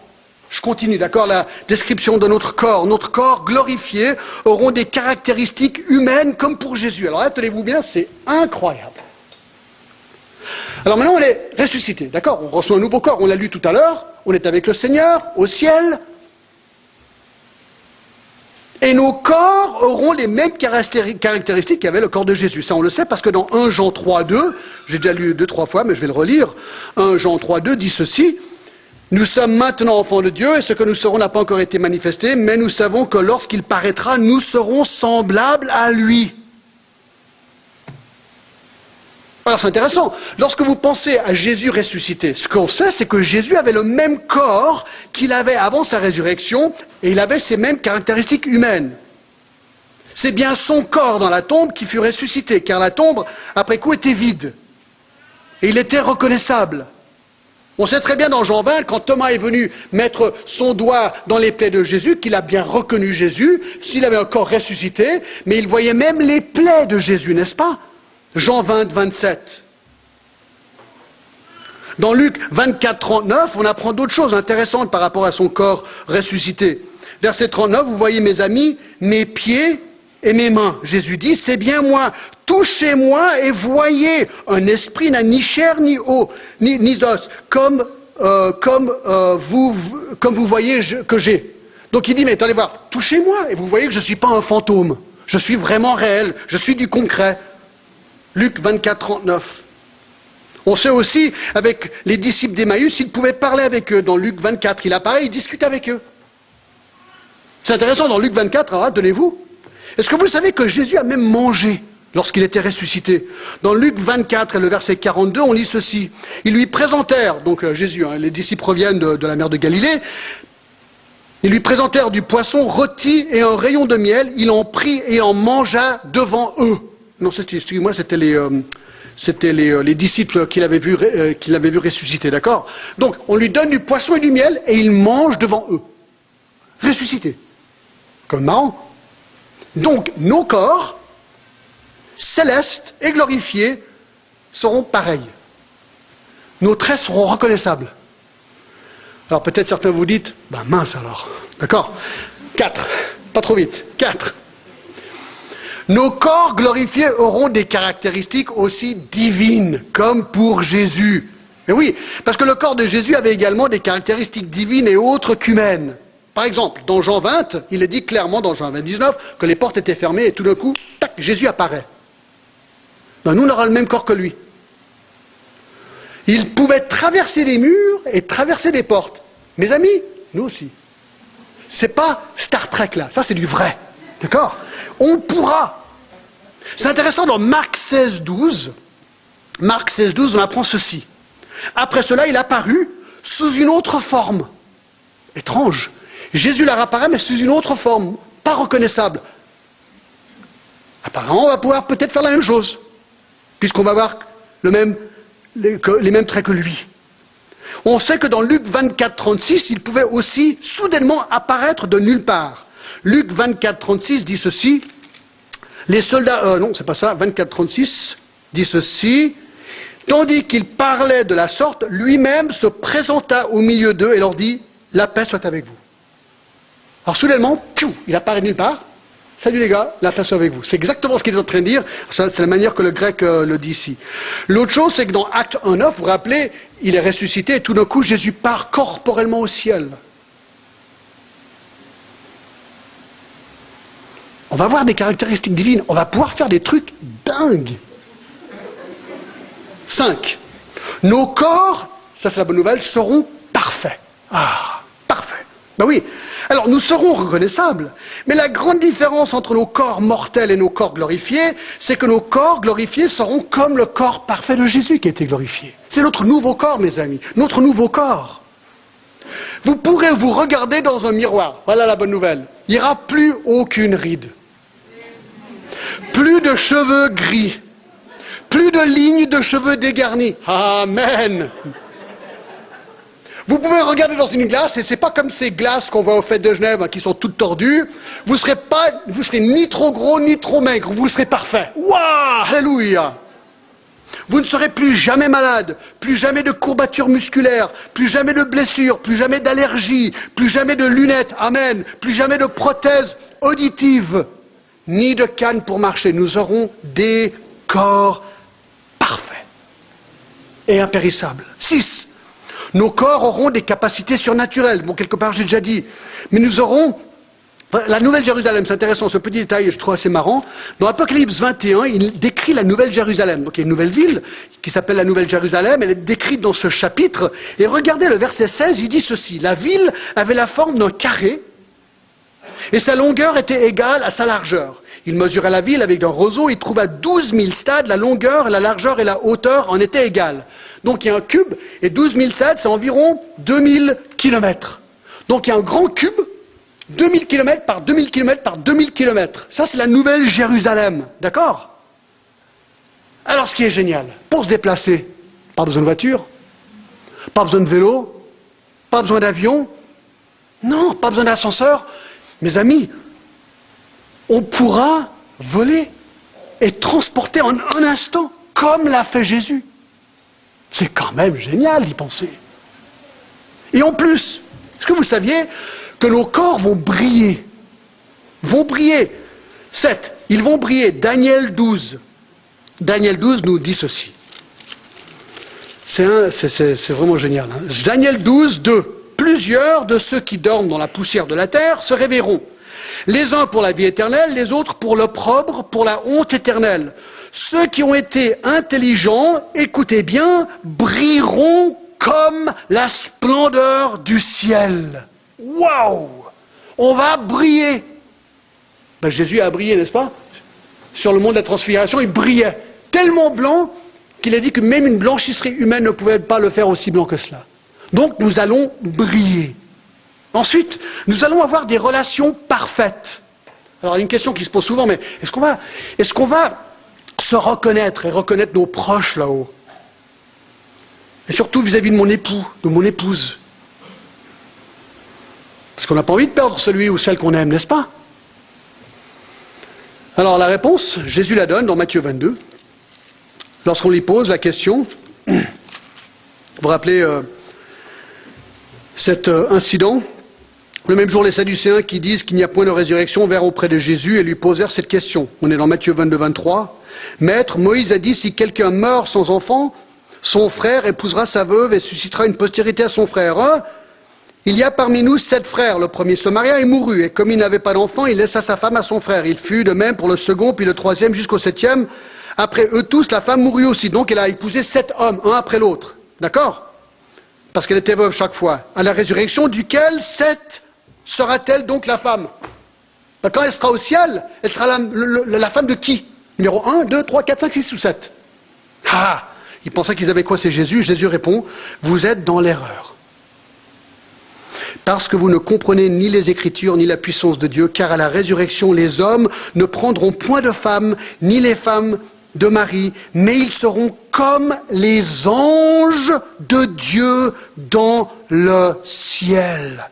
Je continue, d'accord, la description de notre corps. Notre corps glorifié auront des caractéristiques humaines comme pour Jésus. Alors là, tenez-vous bien, c'est incroyable. Alors maintenant, on est ressuscité, d'accord? On reçoit un nouveau corps, on l'a lu tout à l'heure. On est avec le Seigneur, au ciel. Et nos corps auront les mêmes caractéristiques qu'avait le corps de Jésus. Ça, on le sait parce que dans 1 Jean 3:2, j'ai déjà lu 2-3 fois, mais je vais le relire. 1 Jean 3:2 dit ceci: nous sommes maintenant enfants de Dieu, et ce que nous serons n'a pas encore été manifesté, mais nous savons que lorsqu'il paraîtra, nous serons semblables à lui. Alors c'est intéressant, lorsque vous pensez à Jésus ressuscité, ce qu'on sait, c'est que Jésus avait le même corps qu'il avait avant sa résurrection, et il avait ces mêmes caractéristiques humaines. C'est bien son corps dans la tombe qui fut ressuscité, car la tombe, après coup, était vide. Et il était reconnaissable. On sait très bien dans Jean 20, quand Thomas est venu mettre son doigt dans les plaies de Jésus, qu'il a bien reconnu Jésus, s'il avait un corps ressuscité, mais il voyait même les plaies de Jésus, n'est-ce pas? Jean 20, 27. Dans Luc 24, 39, on apprend d'autres choses intéressantes par rapport à son corps ressuscité. Verset 39, vous voyez mes amis, mes pieds et mes mains. Jésus dit: c'est bien moi, touchez-moi et voyez. Un esprit n'a ni chair ni os, comme vous voyez que j'ai. Donc il dit: mais attendez voir, touchez-moi et vous voyez que je ne suis pas un fantôme. Je suis vraiment réel, je suis du concret. Luc 24, 39. On sait aussi, avec les disciples d'Emmaüs, il pouvait parler avec eux. Dans Luc 24, il apparaît, il discute avec eux. C'est intéressant, dans Luc 24, alors tenez-vous. Est-ce que vous savez que Jésus a même mangé lorsqu'il était ressuscité? Dans Luc 24 et le verset 42, on lit ceci. Ils lui présentèrent, donc Jésus, les disciples reviennent de la mer de Galilée, ils lui présentèrent du poisson rôti et un rayon de miel, il en prit et en mangea devant eux. Non, excusez-moi, c'était les disciples qu'il avait vu ressusciter, d'accord? Donc, on lui donne du poisson et du miel et il mange devant eux. Ressuscité. Comme marrant. Donc, nos corps, célestes et glorifiés, seront pareils. Nos traits seront reconnaissables. Alors, peut-être certains vous dites, ben mince alors. D'accord? 4. Pas trop vite. 4. Nos corps glorifiés auront des caractéristiques aussi divines, comme pour Jésus. Et oui, parce que le corps de Jésus avait également des caractéristiques divines et autres qu'humaines. Par exemple, dans Jean 20, il est dit clairement dans Jean 20, 19, que les portes étaient fermées et tout d'un coup, tac, Jésus apparaît. Ben, nous, on aura le même corps que lui. Il pouvait traverser les murs et traverser les portes. Mes amis, nous aussi. C'est pas Star Trek là, ça c'est du vrai. D'accord? On pourra. C'est intéressant, dans Marc 16, 12, on apprend ceci. Après cela, il apparut sous une autre forme. Étrange. Jésus leur apparaît, mais sous une autre forme, pas reconnaissable. Apparemment, on va pouvoir peut-être faire la même chose, puisqu'on va avoir les mêmes traits que lui. On sait que dans Luc 24, 36, il pouvait aussi soudainement apparaître de nulle part. Luc 24, 36 dit ceci. Les soldats, non, c'est pas ça, 24, 36 dit ceci. Tandis qu'il parlait de la sorte, lui-même se présenta au milieu d'eux et leur dit: la paix soit avec vous. Alors soudainement, il apparaît de nulle part, Salut les gars, la paix soit avec vous. C'est exactement ce qu'il est en train de dire. C'est la manière que le grec le dit ici. L'autre chose, c'est que dans Acte 1:9, vous vous rappelez, il est ressuscité et tout d'un coup, Jésus part corporellement au ciel. On va voir des caractéristiques divines. On va pouvoir faire des trucs dingues. 5. Nos corps, ça c'est la bonne nouvelle, seront parfaits. Ah, parfaits. Ben oui. Alors nous serons reconnaissables. Mais la grande différence entre nos corps mortels et nos corps glorifiés, c'est que nos corps glorifiés seront comme le corps parfait de Jésus qui a été glorifié. C'est notre nouveau corps, mes amis. Notre nouveau corps. Vous pourrez vous regarder dans un miroir. Voilà la bonne nouvelle. Il n'y aura plus aucune ride. Plus de cheveux gris. Plus de lignes de cheveux dégarnis. Amen. Vous pouvez regarder dans une glace, et c'est pas comme ces glaces qu'on voit aux fêtes de Genève, hein, qui sont toutes tordues. Vous serez ni trop gros, ni trop maigre. Vous serez parfait. Waouh, alléluia. Vous ne serez plus jamais malade, plus jamais de courbatures musculaires, plus jamais de blessures, plus jamais d'allergies, plus jamais de lunettes, amen, plus jamais de prothèses auditives, ni de canne pour marcher. Nous aurons des corps parfaits et impérissables. 6. Nos corps auront des capacités surnaturelles. Bon, quelque part, j'ai déjà dit. Mais nous aurons... La Nouvelle Jérusalem, c'est intéressant, ce petit détail, je trouve assez marrant. Dans Apocalypse 21, il décrit la Nouvelle Jérusalem. Donc il y a une nouvelle ville qui s'appelle la Nouvelle Jérusalem. Elle est décrite dans ce chapitre. Et regardez le verset 16, il dit ceci. La ville avait la forme d'un carré et sa longueur était égale à sa largeur. Il mesurait la ville avec un roseau, il trouva 12 000 stades, la longueur, la largeur et la hauteur en étaient égales. Donc il y a un cube, et 12 000 stades, c'est environ 2000 kilomètres. Donc il y a un grand cube, 2000 kilomètres par 2000 kilomètres par 2000 kilomètres. Ça, c'est la Nouvelle Jérusalem, d'accord? Alors ce qui est génial, pour se déplacer, pas besoin de voiture, pas besoin de vélo, pas besoin d'avion, non, pas besoin d'ascenseur. Mes amis, on pourra voler et transporter en un instant, comme l'a fait Jésus. C'est quand même génial d'y penser. Et en plus, est-ce que vous saviez que nos corps vont briller? Vont briller. 7. Ils vont briller. Daniel 12. Daniel 12 nous dit ceci. C'est vraiment génial. Hein. Daniel 12, 2. Plusieurs de ceux qui dorment dans la poussière de la terre se réveilleront. Les uns pour la vie éternelle, les autres pour l'opprobre, pour la honte éternelle. Ceux qui ont été intelligents, écoutez bien, brilleront comme la splendeur du ciel. Waouh! On va briller. Ben, Jésus a brillé, n'est-ce pas? Sur le mont de la transfiguration, il brillait. Tellement blanc qu'il a dit que même une blanchisserie humaine ne pouvait pas le faire aussi blanc que cela. Donc nous allons briller. Ensuite, nous allons avoir des relations parfaites. Alors, il y a une question qui se pose souvent, mais est-ce qu'on va se reconnaître et reconnaître nos proches là-haut? Et surtout vis-à-vis de mon époux, de mon épouse. Parce qu'on n'a pas envie de perdre celui ou celle qu'on aime, n'est-ce pas? Alors, la réponse, Jésus la donne dans Matthieu 22. Lorsqu'on lui pose la question, vous vous rappelez cet incident? Le même jour, les Sadducéens qui disent qu'il n'y a point de résurrection vinrent auprès de Jésus et lui posèrent cette question. On est dans Matthieu 22, 23. Maître, Moïse a dit, si quelqu'un meurt sans enfant, son frère épousera sa veuve et suscitera une postérité à son frère. Il y a parmi nous 7 frères. Le premier se maria et mourut. Et comme il n'avait pas d'enfant, il laissa sa femme à son frère. Il fut de même pour le second, puis le troisième jusqu'au 7e. Après eux tous, la femme mourut aussi. Donc elle a épousé 7 hommes, un après l'autre. D'accord? Parce qu'elle était veuve chaque fois. À la résurrection, duquel 7 sera-t-elle donc la femme? Ben, quand elle sera au ciel, elle sera la femme de qui? Numéro 1, 2, 3, 4, 5, 6 ou 7. Ah! Ils pensaient qu'ils avaient quoi? C'est Jésus. Jésus répond, vous êtes dans l'erreur. Parce que vous ne comprenez ni les Écritures, ni la puissance de Dieu, car à la résurrection, les hommes ne prendront point de femmes, ni les femmes de Marie, mais ils seront comme les anges de Dieu dans le ciel.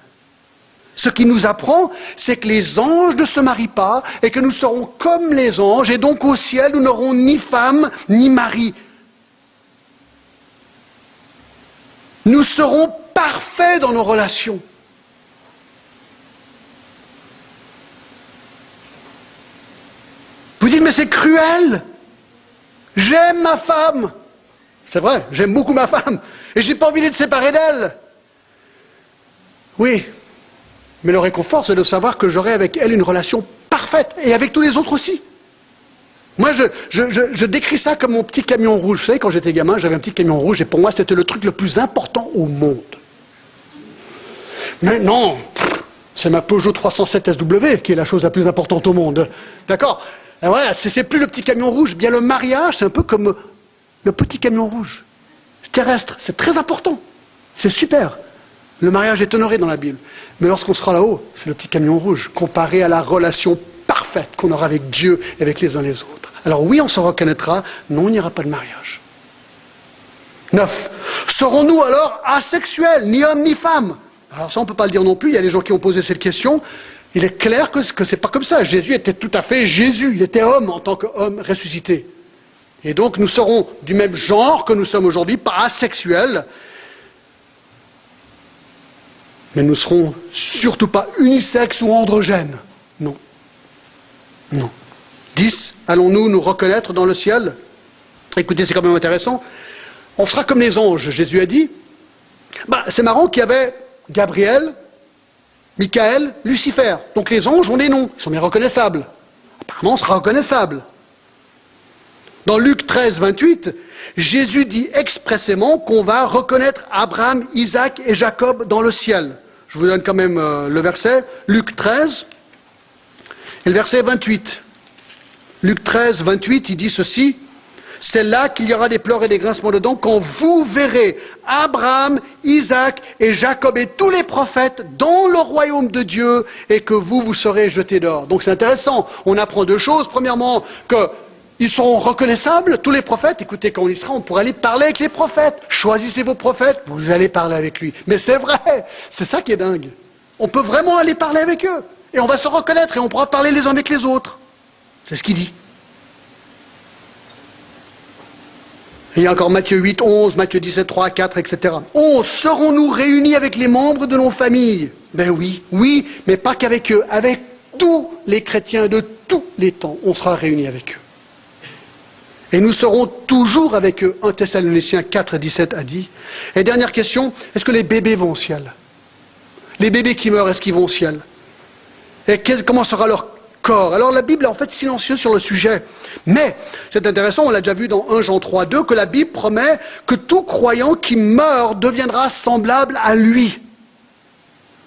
Ce qui nous apprend, c'est que les anges ne se marient pas et que nous serons comme les anges, et donc au ciel, nous n'aurons ni femme ni mari. Nous serons parfaits dans nos relations. Vous dites, mais c'est cruel. J'aime ma femme. C'est vrai, j'aime beaucoup ma femme. Et je n'ai pas envie d'être séparé d'elle. Oui, mais le réconfort, c'est de savoir que j'aurai avec elle une relation parfaite. Et avec tous les autres aussi. Moi, je décris ça comme mon petit camion rouge. Vous savez, quand j'étais gamin, j'avais un petit camion rouge. Et pour moi, c'était le truc le plus important au monde. Mais non, c'est ma Peugeot 307 SW qui est la chose la plus importante au monde. D'accord? Voilà, c'est plus le petit camion rouge. Bien, le mariage, c'est un peu comme le petit camion rouge. Terrestre, c'est très important. C'est super. Le mariage est honoré dans la Bible. Mais lorsqu'on sera là-haut, c'est le petit camion rouge, comparé à la relation parfaite qu'on aura avec Dieu et avec les uns les autres. Alors oui, on se reconnaîtra, non, il n'y aura pas de mariage. 9. Serons-nous alors asexuels, ni hommes ni femmes? Alors ça, on ne peut pas le dire non plus, il y a des gens qui ont posé cette question. Il est clair que ce n'est pas comme ça. Jésus était tout à fait Jésus, il était homme en tant qu'homme ressuscité. Et donc nous serons du même genre que nous sommes aujourd'hui, pas asexuels, mais nous serons surtout pas unisexes ou androgènes. Non. Non. 10. Allons-nous nous reconnaître dans le ciel? Écoutez, c'est quand même intéressant. On sera comme les anges, Jésus a dit. C'est marrant qu'il y avait Gabriel, Michael, Lucifer. Donc les anges ont des noms, ils sont bien reconnaissables. Apparemment, on sera reconnaissable. Dans Luc 13, 28, Jésus dit expressément qu'on va reconnaître Abraham, Isaac et Jacob dans le ciel. Je vous donne quand même le verset, Luc 13, et le verset 28. Luc 13, 28, il dit ceci, « C'est là qu'il y aura des pleurs et des grincements de dents quand vous verrez Abraham, Isaac et Jacob et tous les prophètes dans le royaume de Dieu et que vous serez jetés dehors. » Donc c'est intéressant, on apprend deux choses. Premièrement, qu'ils seront reconnaissables, tous les prophètes. Écoutez, quand on y sera, on pourra aller parler avec les prophètes. Choisissez vos prophètes, vous allez parler avec lui. Mais c'est vrai, c'est ça qui est dingue. On peut vraiment aller parler avec eux. Et on va se reconnaître et on pourra parler les uns avec les autres. C'est ce qu'il dit. Et il y a encore Matthieu 8, 11, Matthieu 17, 3, 4, etc. 11. Serons-nous réunis avec les membres de nos familles? Ben oui, oui, mais pas qu'avec eux. Avec tous les chrétiens de tous les temps, on sera réunis avec eux. Et nous serons toujours avec eux. 1 Thessaloniciens 4, 17 a dit. Et dernière question, est-ce que les bébés vont au ciel? Les bébés qui meurent, est-ce qu'ils vont au ciel? Et comment sera leur corps? Alors la Bible est en fait silencieuse sur le sujet. Mais c'est intéressant, on l'a déjà vu dans 1 Jean 3, 2, que la Bible promet que tout croyant qui meurt deviendra semblable à lui.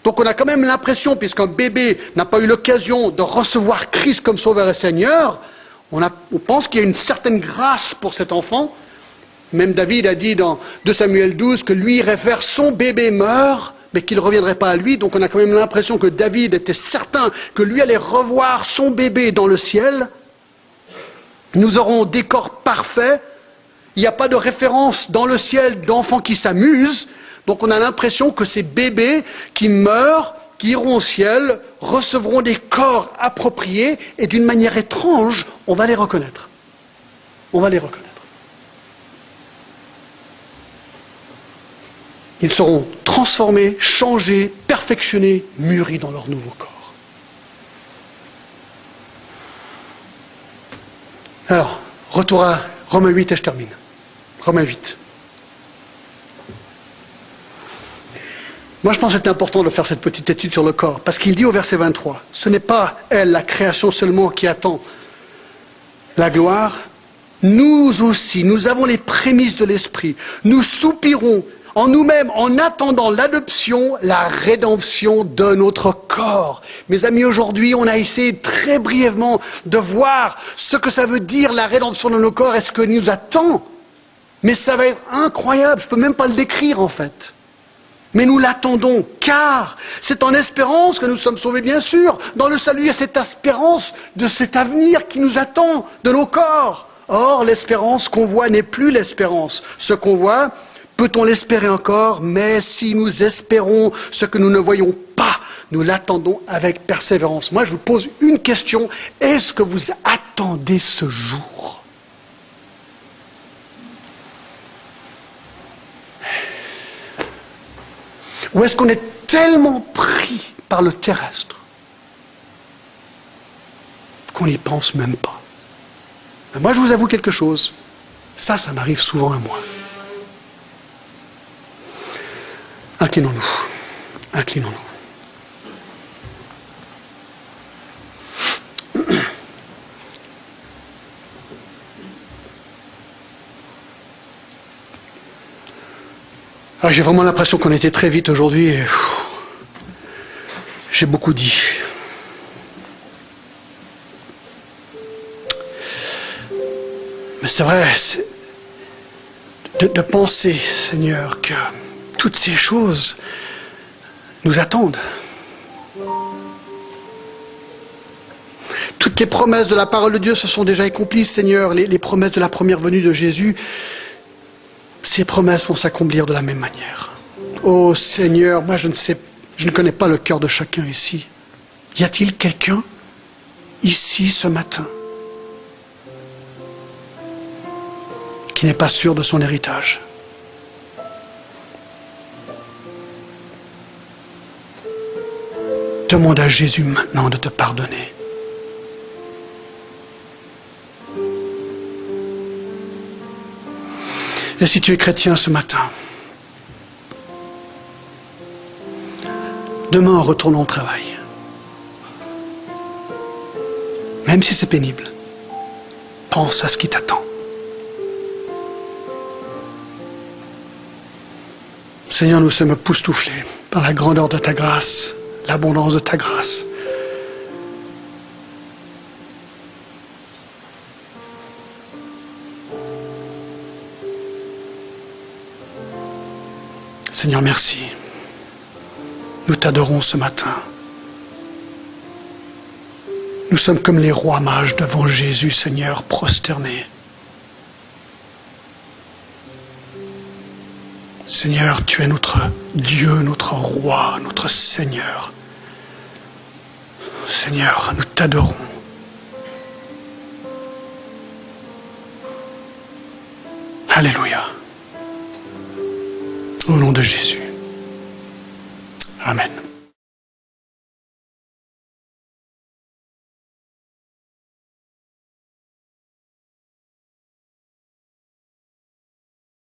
Donc on a quand même l'impression, puisqu'un bébé n'a pas eu l'occasion de recevoir Christ comme Sauveur et Seigneur, on pense qu'il y a une certaine grâce pour cet enfant. Même David a dit dans 2 Samuel 12 que lui irait faire son bébé meurt, mais qu'il ne reviendrait pas à lui. Donc on a quand même l'impression que David était certain que lui allait revoir son bébé dans le ciel. Nous aurons des corps parfaits. Il n'y a pas de référence dans le ciel d'enfants qui s'amusent. Donc on a l'impression que ces bébés qui meurent, qui iront au ciel, recevront des corps appropriés et d'une manière étrange, on va les reconnaître. On va les reconnaître. Ils seront transformés, changés, perfectionnés, mûris dans leur nouveau corps. Alors, retour à Romains 8 et je termine. Romains 8. Moi, je pense que c'est important de faire cette petite étude sur le corps, parce qu'il dit au verset 23, ce n'est pas elle, la création seulement, qui attend la gloire. Nous aussi, nous avons les prémices de l'esprit. Nous soupirons en nous-mêmes en attendant l'adoption, la rédemption de notre corps. Mes amis, aujourd'hui, on a essayé très brièvement de voir ce que ça veut dire la rédemption de nos corps et ce que nous attend. Mais ça va être incroyable, je ne peux même pas le décrire en fait. Mais nous l'attendons, car c'est en espérance que nous sommes sauvés, bien sûr. Dans le salut, il y a cette espérance de cet avenir qui nous attend, de nos corps. Or, l'espérance qu'on voit n'est plus l'espérance. Ce qu'on voit, peut-on l'espérer encore? Mais si nous espérons ce que nous ne voyons pas, nous l'attendons avec persévérance. Moi, je vous pose une question. Est-ce que vous attendez ce jour? Ou est-ce qu'on est tellement pris par le terrestre qu'on n'y pense même pas? Mais moi, je vous avoue quelque chose. Ça m'arrive souvent à moi. Inclinons-nous. Inclinons-nous. Ah, j'ai vraiment l'impression qu'on était très vite aujourd'hui et j'ai beaucoup dit. Mais c'est vrai, de penser, Seigneur, que toutes ces choses nous attendent. Toutes les promesses de la parole de Dieu se sont déjà accomplies, Seigneur. Les promesses de la première venue de Jésus, ces promesses vont s'accomplir de la même manière. Oh Seigneur, moi je ne connais pas le cœur de chacun ici. Y a-t-il quelqu'un ici ce matin qui n'est pas sûr de son héritage? Demande à Jésus maintenant de te pardonner. Et si tu es chrétien ce matin, demain en retournant au travail, même si c'est pénible, pense à ce qui t'attend. Seigneur, nous sommes époustouflés par la grandeur de ta grâce, l'abondance de ta grâce. Seigneur, merci. Nous t'adorons ce matin. Nous sommes comme les rois mages devant Jésus, Seigneur, prosternés. Seigneur, tu es notre Dieu, notre roi, notre Seigneur. Seigneur, nous t'adorons. Alléluia. Au nom de Jésus. Amen.